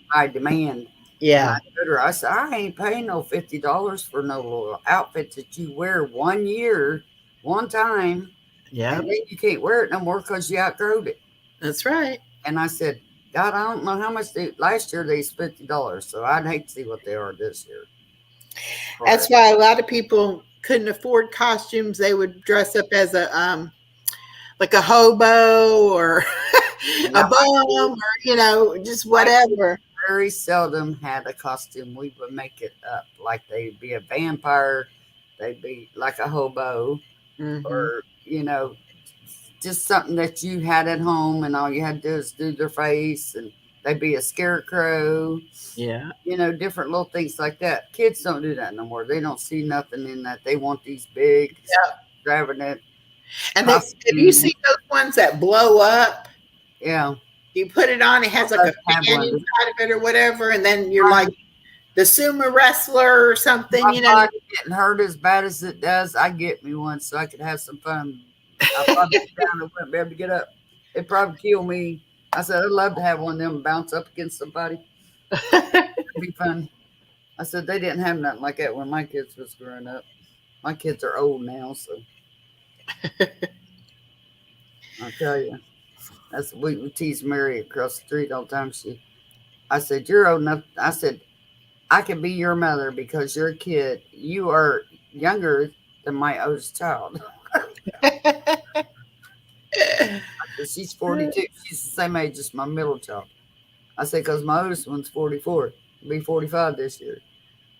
Speaker 2: high demand.
Speaker 1: Yeah.
Speaker 2: I said, I ain't paying no $50 for no little outfit that you wear 1 year, one time.
Speaker 1: Yeah.
Speaker 2: And then you can't wear it no more because you outgrowed it.
Speaker 1: That's right.
Speaker 2: And I said, God, I don't know how much last year they was $50, so I'd hate to see what they are this year.
Speaker 1: That's why a lot of people couldn't afford costumes. They would dress up as a like a hobo or a bum or just whatever.
Speaker 2: Very seldom had a costume. We would make it up like they'd be a vampire, they'd be like a hobo, or just something that you had at home, and all you had to do is do their face, and they'd be a scarecrow.
Speaker 1: Yeah.
Speaker 2: Different little things like that. Kids don't do that no more. They don't see nothing in that. They want these big, extravagant.
Speaker 1: And have you seen those ones that blow up?
Speaker 2: Yeah.
Speaker 1: You put it on, it has like a fan inside of it or whatever, and then you're like the sumo wrestler or something,
Speaker 2: My getting hurt as bad as it does, I get me one so I could have some fun. I probably get down and wouldn't be able to get up. It'd probably kill me. I said, I'd love to have one of them bounce up against somebody. It'd be fun. I said, they didn't have nothing like that when my kids was growing up. My kids are old now, so I'll tell you. That's we tease Mary across the street all the time. I said, "You're old enough." I said, "I can be your mother because you're a kid. You are younger than my oldest child." She's 42. She's the same age as my middle child. I said, "Because my oldest one's 44. He'll be 45 this year."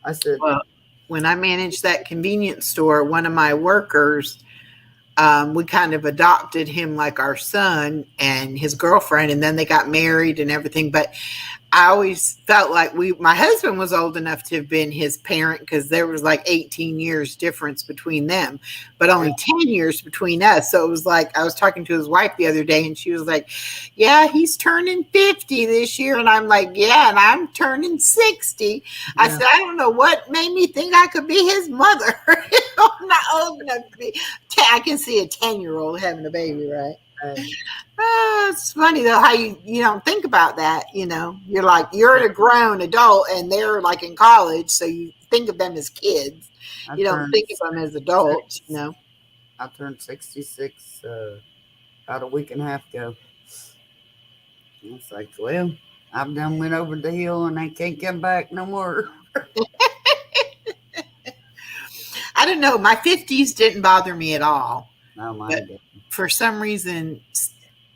Speaker 2: I said,
Speaker 1: Well, when I managed that convenience store, one of my workers, we kind of adopted him like our son and his girlfriend, and then they got married and everything. But I always felt like my husband was old enough to have been his parent because there was like 18 years difference between them, but only 10 years between us. So it was like, I was talking to his wife the other day and she was like, yeah, he's turning 50 this year. And I'm like, yeah, and I'm turning 60. I said, I don't know what made me think I could be his mother. I'm not old enough to be. I can see a 10-year-old having a baby, right? It's funny though how you don't think about that. You're like, you're a grown adult and they're like in college, so you think of them as kids. You don't think of them as adults.
Speaker 2: I turned 66 about a week and a half ago. It's like, well, I've done went over the hill and I can't come back no more.
Speaker 1: I don't know. My 50s didn't bother me at all.
Speaker 2: No, mine didn't.
Speaker 1: For some reason,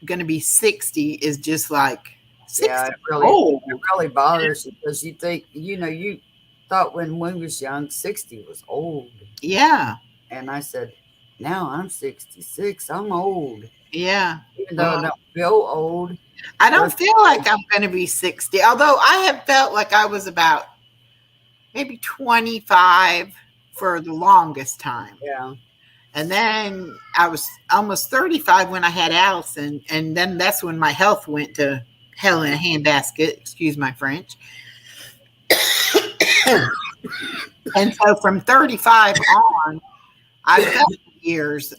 Speaker 1: going to be 60 is just like 60.
Speaker 2: Yeah, it really bothers you because you think, you thought when we was young, 60 was old.
Speaker 1: Yeah.
Speaker 2: And I said, now I'm 66. I'm old.
Speaker 1: Yeah.
Speaker 2: Even though I don't feel old.
Speaker 1: I don't feel like I'm going to be 60. Although I have felt like I was about maybe 25 for the longest time.
Speaker 2: Yeah.
Speaker 1: And then I was almost 35 when I had Allison. And then that's when my health went to hell in a handbasket. Excuse my French. And so from 35 on, I've felt years,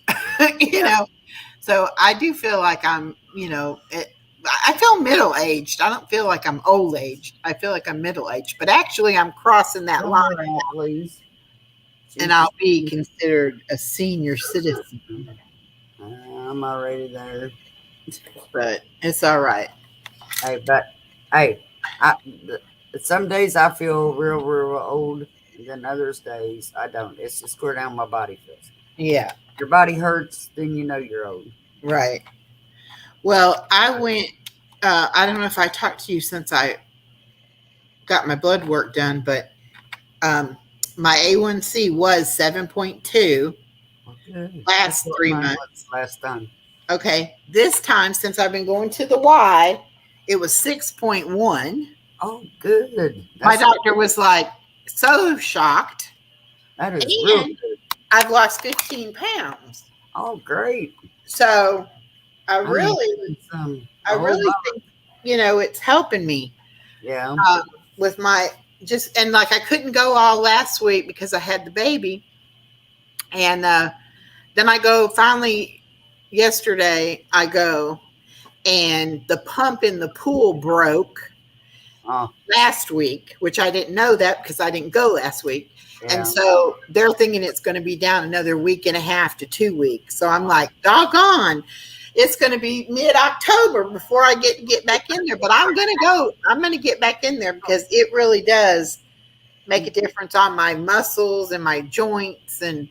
Speaker 1: So I do feel like I'm, I feel middle-aged. I don't feel like I'm old-aged. I feel like I'm middle-aged. But actually, I'm crossing that line.
Speaker 2: Please.
Speaker 1: And I'll be considered a senior citizen.
Speaker 2: I'm already there.
Speaker 1: But it's all right.
Speaker 2: Hey, some days I feel real old, and then others days I don't. It's just where down my body feels.
Speaker 1: Yeah.
Speaker 2: Your body hurts, then you know you're old.
Speaker 1: Right. Well, I went, I don't know if I talked to you since I got my blood work done, but my A1C was 7.2 last 3 months.
Speaker 2: Last time.
Speaker 1: Okay. This time, since I've been going to the Y, it was 6.1.
Speaker 2: Oh, good.
Speaker 1: My doctor was like so shocked.
Speaker 2: That is real good.
Speaker 1: I've lost 15 pounds.
Speaker 2: Oh, great.
Speaker 1: So I really think, it's helping me.
Speaker 2: Yeah.
Speaker 1: With my and like I couldn't go all last week because I had the baby. And then I go finally yesterday, and the pump in the pool broke last week, which I didn't know that because I didn't go last week. Yeah. And so they're thinking it's going to be down another week and a half to 2 weeks. So I'm like, doggone, it's going to be mid-October before I get back in there. But I'm going to go. I'm going to get back in there because it really does make a difference on my muscles and my joints and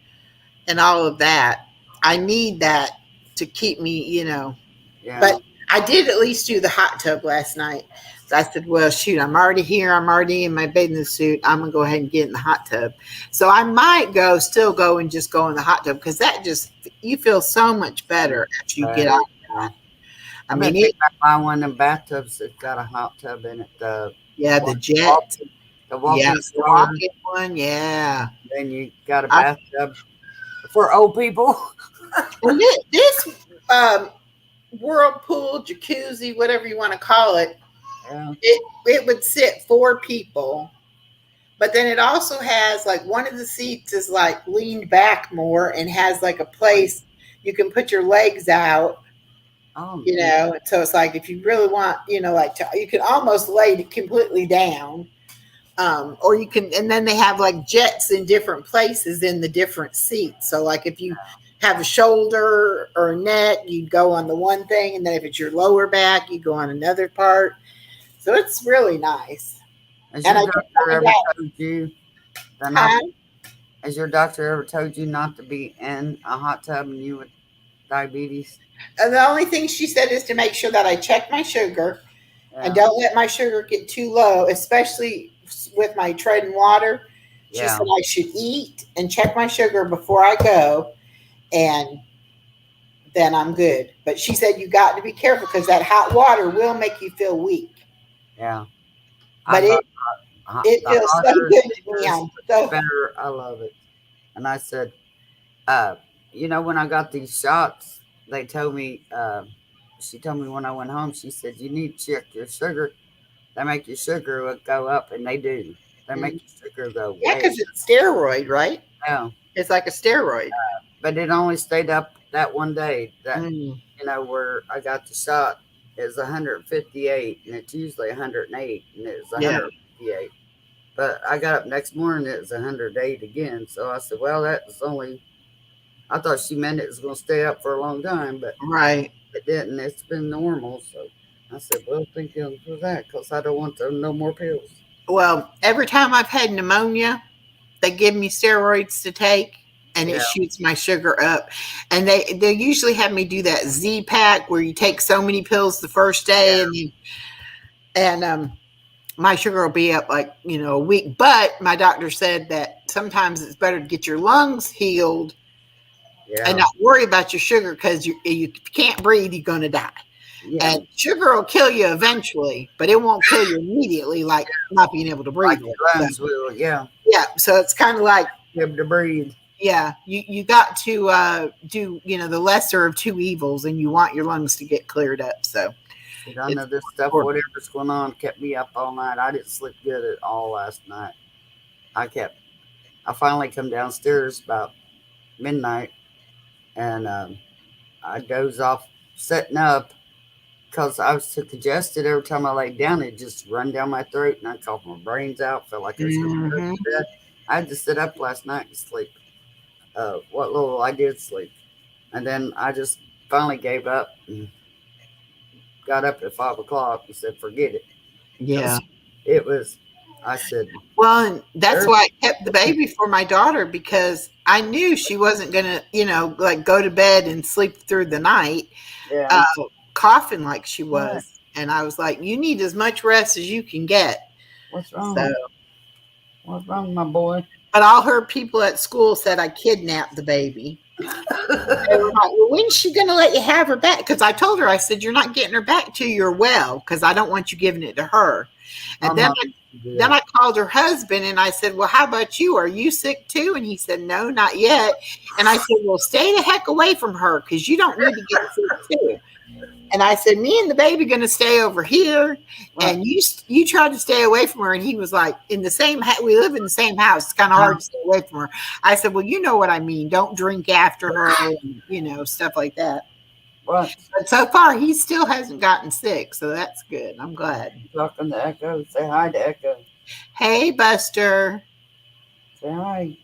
Speaker 1: all of that. I need that to keep me, Yeah. But I did at least do the hot tub last night. So I said, well, shoot, I'm already here. I'm already in my bathing suit. I'm going to go ahead and get in the hot tub. So I might still go and just go in the hot tub because you feel so much better after you get out.
Speaker 2: I mean, buy one of them bathtubs that's got a hot tub in it. The
Speaker 1: jet.
Speaker 2: The walking
Speaker 1: one. Yeah.
Speaker 2: Then you got a bathtub for old people.
Speaker 1: This whirlpool, jacuzzi, whatever you want to call it, it would sit 4 people. But then it also has like one of the seats is like leaned back more and has like a place you can put your legs out. So it's like if you really want, you can almost lay it completely down. Or you can, and then they have like jets in different places in the different seats. So like if you have a shoulder or a neck, you'd go on the one thing, and then if it's your lower back, you go on another part. So it's really nice.
Speaker 2: Has
Speaker 1: And
Speaker 2: your
Speaker 1: I
Speaker 2: doctor
Speaker 1: just find
Speaker 2: ever
Speaker 1: out,
Speaker 2: told you to not?
Speaker 1: huh?
Speaker 2: Has your doctor ever told you not to be in a hot tub and you with diabetes?
Speaker 1: And the only thing she said is to make sure that I check my sugar and
Speaker 2: Yeah.
Speaker 1: don't let my sugar get too low, especially with my treading water. She
Speaker 2: Yeah.
Speaker 1: said I should eat and check my sugar before I go, and then I'm good. But she said you got to be careful because that hot water will make you feel weak.
Speaker 2: Yeah. I
Speaker 1: But
Speaker 2: love
Speaker 1: it
Speaker 2: the
Speaker 1: feels so
Speaker 2: hotter
Speaker 1: good to
Speaker 2: it
Speaker 1: me.
Speaker 2: is,
Speaker 1: I'm
Speaker 2: the
Speaker 1: so
Speaker 2: better. I love it. And I said, uh, when I got these shots, they told me, she told me when I went home, she said, you need to check your sugar. They make your sugar go up, and they do. They make your sugar go
Speaker 1: yeah,
Speaker 2: way
Speaker 1: because it's steroid, right?
Speaker 2: down.
Speaker 1: It's like a steroid.
Speaker 2: But it only stayed up that one day that,
Speaker 1: Mm.
Speaker 2: where I got the shot is 158, and it's usually 108, and it was
Speaker 1: Yeah.
Speaker 2: 158. But I got up next morning, it was 108 again. So I said, well, that was only, I thought she meant it was going to stay up for a long time, but
Speaker 1: Right.
Speaker 2: it didn't. It's been normal. So I said, well, thank you for that because I don't want no more pills.
Speaker 1: Well, every time I've had pneumonia, they give me steroids to take, and
Speaker 2: Yeah.
Speaker 1: it shoots my sugar up. And they usually have me do that Z pack where you take so many pills the first day, and my sugar will be up like a week. But my doctor said that sometimes it's better to get your lungs healed
Speaker 2: Yeah.
Speaker 1: and not worry about your sugar because you can't breathe, you're going to die.
Speaker 2: Yeah.
Speaker 1: And sugar will kill you eventually, but it won't kill you immediately, like not being able to breathe.
Speaker 2: Like your lungs will, yeah.
Speaker 1: Yeah, so it's kind of like,
Speaker 2: Be able to breathe.
Speaker 1: yeah, you got to do the lesser of two evils, and you want your lungs to get cleared up. So
Speaker 2: None of this stuff,
Speaker 1: important.
Speaker 2: whatever's going on, kept me up all night. I didn't sleep good at all last night. I finally come downstairs about midnight, and I doze off setting up because I was so congested every time I laid down. It just run down my throat, and I coughed my brains out. Felt like I was going to go to bed. I had to sit up last night and sleep. What little I did sleep, and then I just finally gave up and got up at 5 o'clock and said, "Forget it."
Speaker 1: Yeah.
Speaker 2: It was. I said,
Speaker 1: well, and that's why I kept the baby for my daughter, because I knew she wasn't gonna, like go to bed and sleep through the night,
Speaker 2: yeah,
Speaker 1: coughing like she was.
Speaker 2: What?
Speaker 1: And I was like, you need as much rest as you can get.
Speaker 2: what's wrong?
Speaker 1: So,
Speaker 2: What's wrong, my boy?
Speaker 1: but all her people at school said I kidnapped the baby. They were like, well, when's she going to let you have her back? Because I told her, I said, you're not getting her back till you're well, because I don't want you giving it to her. And then I called her husband and I said, well, how about you? Are you sick too? And he said, no, not yet. And I said, well, stay the heck away from her because you don't need to get sick too. And I said, me and the baby going to stay over here, and you try to stay away from her. And he was like, we live in the same house. It's kind of hard to stay away from her. I said, well, you know what I mean. Don't drink after her, and, stuff like that.
Speaker 2: What?
Speaker 1: But so far, he still hasn't gotten sick, so that's good. I'm glad.
Speaker 2: Talking to Echo. Say hi to Echo.
Speaker 1: Hey, Buster.
Speaker 2: Say hi.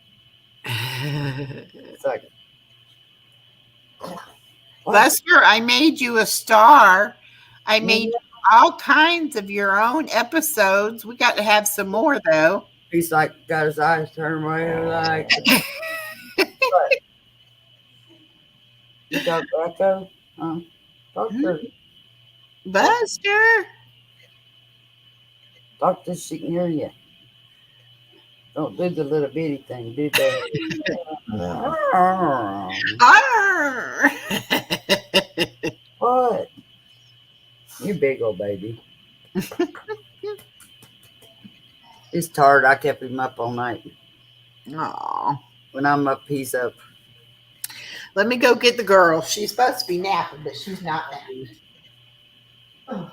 Speaker 2: It's like,
Speaker 1: Buster, I made you a star. I made all kinds of your own episodes. We got to have some more, though.
Speaker 2: He's like, got his eyes turned away, like. What? You talk to Echo? Talk to her.
Speaker 1: Buster.
Speaker 2: Talk to her, she can hear you. Don't do the little bitty thing. Do that.
Speaker 1: Arr.
Speaker 2: What? You big old baby. He's tired. I kept him up all night.
Speaker 1: Aw.
Speaker 2: When I'm up, he's up.
Speaker 1: Let me go get the girl. She's supposed to be napping, but she's not napping. Oh.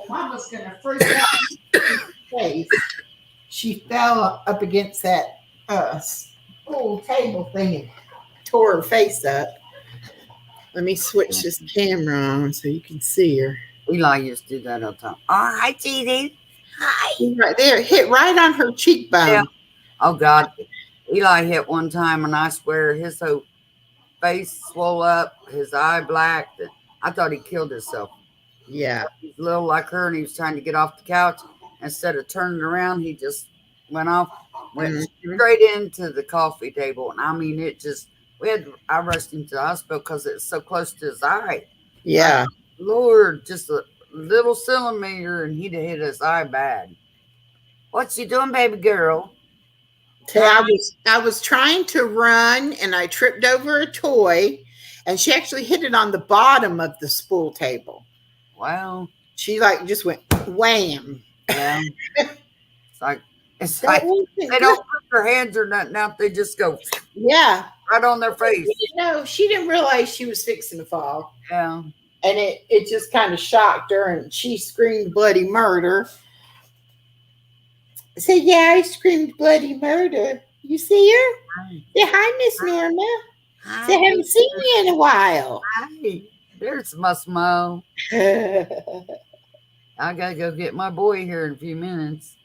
Speaker 1: Mama's gonna freak out. Face. She fell up against that little table thing and tore her face up. Let me switch this camera on so you can see her.
Speaker 2: Eli used to do that all the time. Oh, hi, Dee. Hi.
Speaker 1: Right there, hit right on her cheekbone.
Speaker 2: Yeah. Oh, God. Eli hit one time, and I swear his whole face swole up, his eye black. I thought he killed himself.
Speaker 1: Yeah.
Speaker 2: He's little like her, and he was trying to get off the couch. Instead of turning around, he just went off, went straight into the coffee table. And I mean, I rushed him to the hospital because it's so close to his eye.
Speaker 1: Yeah.
Speaker 2: Lord, just a little centimeter, and he'd have hit his eye bad. What's you doing, baby girl?
Speaker 1: I was trying to run, and I tripped over a toy, and she actually hit it on the bottom of the spool table.
Speaker 2: Wow.
Speaker 1: She like just went wham.
Speaker 2: Yeah. It's like they don't put their hands or nothing out. They just go right on their face.
Speaker 1: No, she didn't realize she was fixing to fall.
Speaker 2: Yeah.
Speaker 1: And it just kind of shocked her, and she screamed bloody murder. I said, yeah, I screamed bloody murder. You see her?
Speaker 2: Hi.
Speaker 1: Say hi, Miss Norma.
Speaker 2: Hi.
Speaker 1: Say, I haven't seen you in a while.
Speaker 2: Hi. There's my smile. I gotta go get my boy here in a few minutes.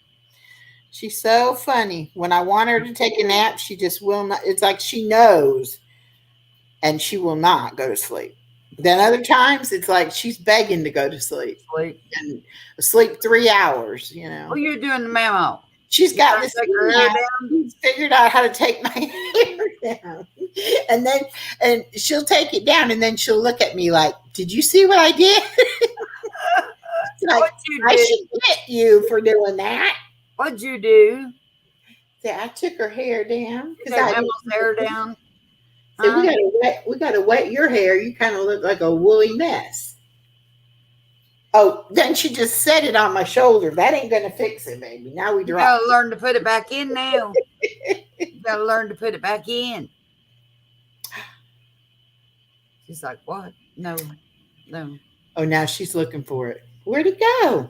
Speaker 1: She's so funny. When I want her to take a nap, she just will not. It's like she knows, and she will not go to sleep. Then other times, it's like she's begging to go to sleep. And sleep 3 hours, you know.
Speaker 2: What are you doing, Mamo?
Speaker 1: She's got this She's figured out how to take my hair down. And she'll take it down, and then she'll look at me like, did you see what I did? Like, I should get you for doing that.
Speaker 2: What'd you do?
Speaker 1: So I took her hair down.
Speaker 2: Mama's hair down.
Speaker 1: So we gotta wet your hair. You kind of look like a woolly mess. Oh, then she just set it on my shoulder. That ain't gonna fix it, baby. Now we drop.
Speaker 2: You gotta learn to put it back in now. You gotta learn to put it back in. She's like, what? No.
Speaker 1: Oh, now she's looking for it. Where'd it go?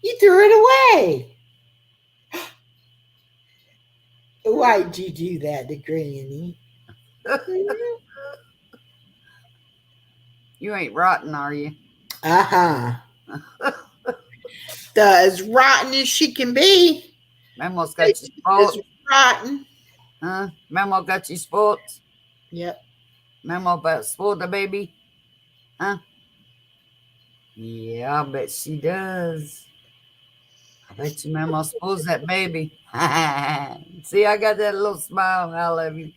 Speaker 1: You threw it away. Why'd you do that to Granny?
Speaker 2: You ain't rotten, are you?
Speaker 1: As rotten as she can be.
Speaker 2: Mama's got you spoiled.
Speaker 1: Rotten.
Speaker 2: Huh? Mama got you spoiled?
Speaker 1: Yep.
Speaker 2: Mama about spoiled the baby? Huh? Yeah, I bet she does. I bet you Mama spoils that baby. See, I got that little smile. I love you.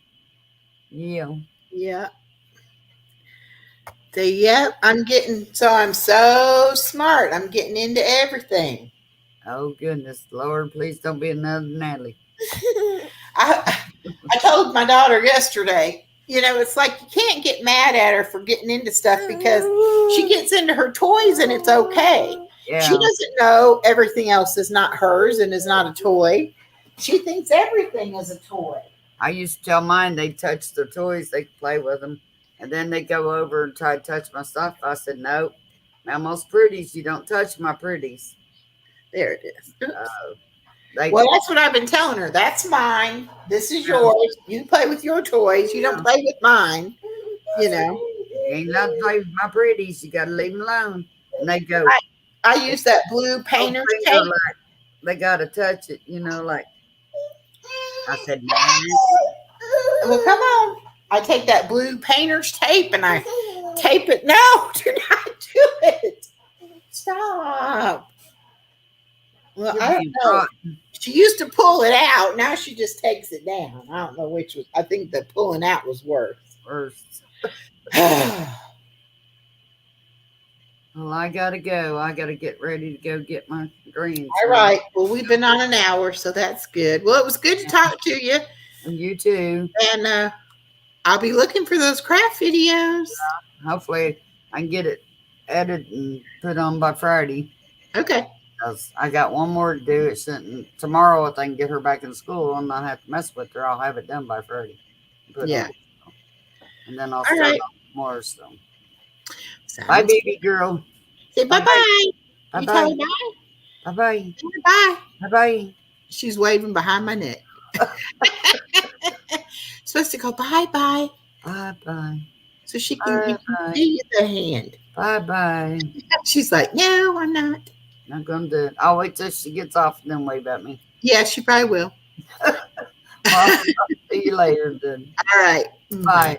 Speaker 2: Yeah.
Speaker 1: Yeah. I'm so smart. I'm getting into everything.
Speaker 2: Oh, goodness. Lord, please don't be another Natalie.
Speaker 1: I told my daughter yesterday, it's like you can't get mad at her for getting into stuff because she gets into her toys and it's okay. Yeah. She doesn't know everything else is not hers and is not a toy. She thinks everything is a toy.
Speaker 2: I used to tell mine they touch their toys, they play with them. And then they go over and try to touch my stuff. I said, no, Mama's pretties. You don't touch my pretties.
Speaker 1: There it is. Well, that's what I've been telling her. That's mine. This is yours. You play with your toys. You don't play with mine. You
Speaker 2: ain't allowed to play with my pretties. You got to leave them alone. And they go.
Speaker 1: I use that blue painter's tape.
Speaker 2: Like, they got to touch it, like. I said, no.
Speaker 1: Well, come on. I take that blue painter's tape and I tape it. No, do not do it. Stop. Well, I don't know. She used to pull it out. Now she just takes it down. I don't know which was. I think the pulling out was worse.
Speaker 2: Well, I gotta go. I gotta get ready to go get my greens.
Speaker 1: All right. Well, we've been on an hour, so that's good. Well, it was good to talk to you.
Speaker 2: And you too.
Speaker 1: And I'll be looking for those craft videos.
Speaker 2: Hopefully, I can get it edited and put on by Friday.
Speaker 1: Okay.
Speaker 2: Because I got one more to do. It shouldn't. Tomorrow, if I can get her back in school and not have to mess with her, I'll have it done by Friday.
Speaker 1: Yeah.
Speaker 2: And then I'll start more. So.
Speaker 1: Sounds
Speaker 2: bye, baby girl.
Speaker 1: Say bye-bye.
Speaker 2: Bye-bye.
Speaker 1: Tell her bye.
Speaker 2: Bye-bye.
Speaker 1: Bye.
Speaker 2: Bye-bye.
Speaker 1: She's waving behind my neck. Supposed to go bye-bye.
Speaker 2: Bye-bye.
Speaker 1: so she can you can
Speaker 2: Bye-bye.
Speaker 1: see the hand.
Speaker 2: Bye-bye.
Speaker 1: She's like, no, I'm not.
Speaker 2: Not gonna do it. I'll wait till she gets off and then wave at me.
Speaker 1: Yeah, she probably will.
Speaker 2: Well, I'll see you later then.
Speaker 1: All right.
Speaker 2: Bye.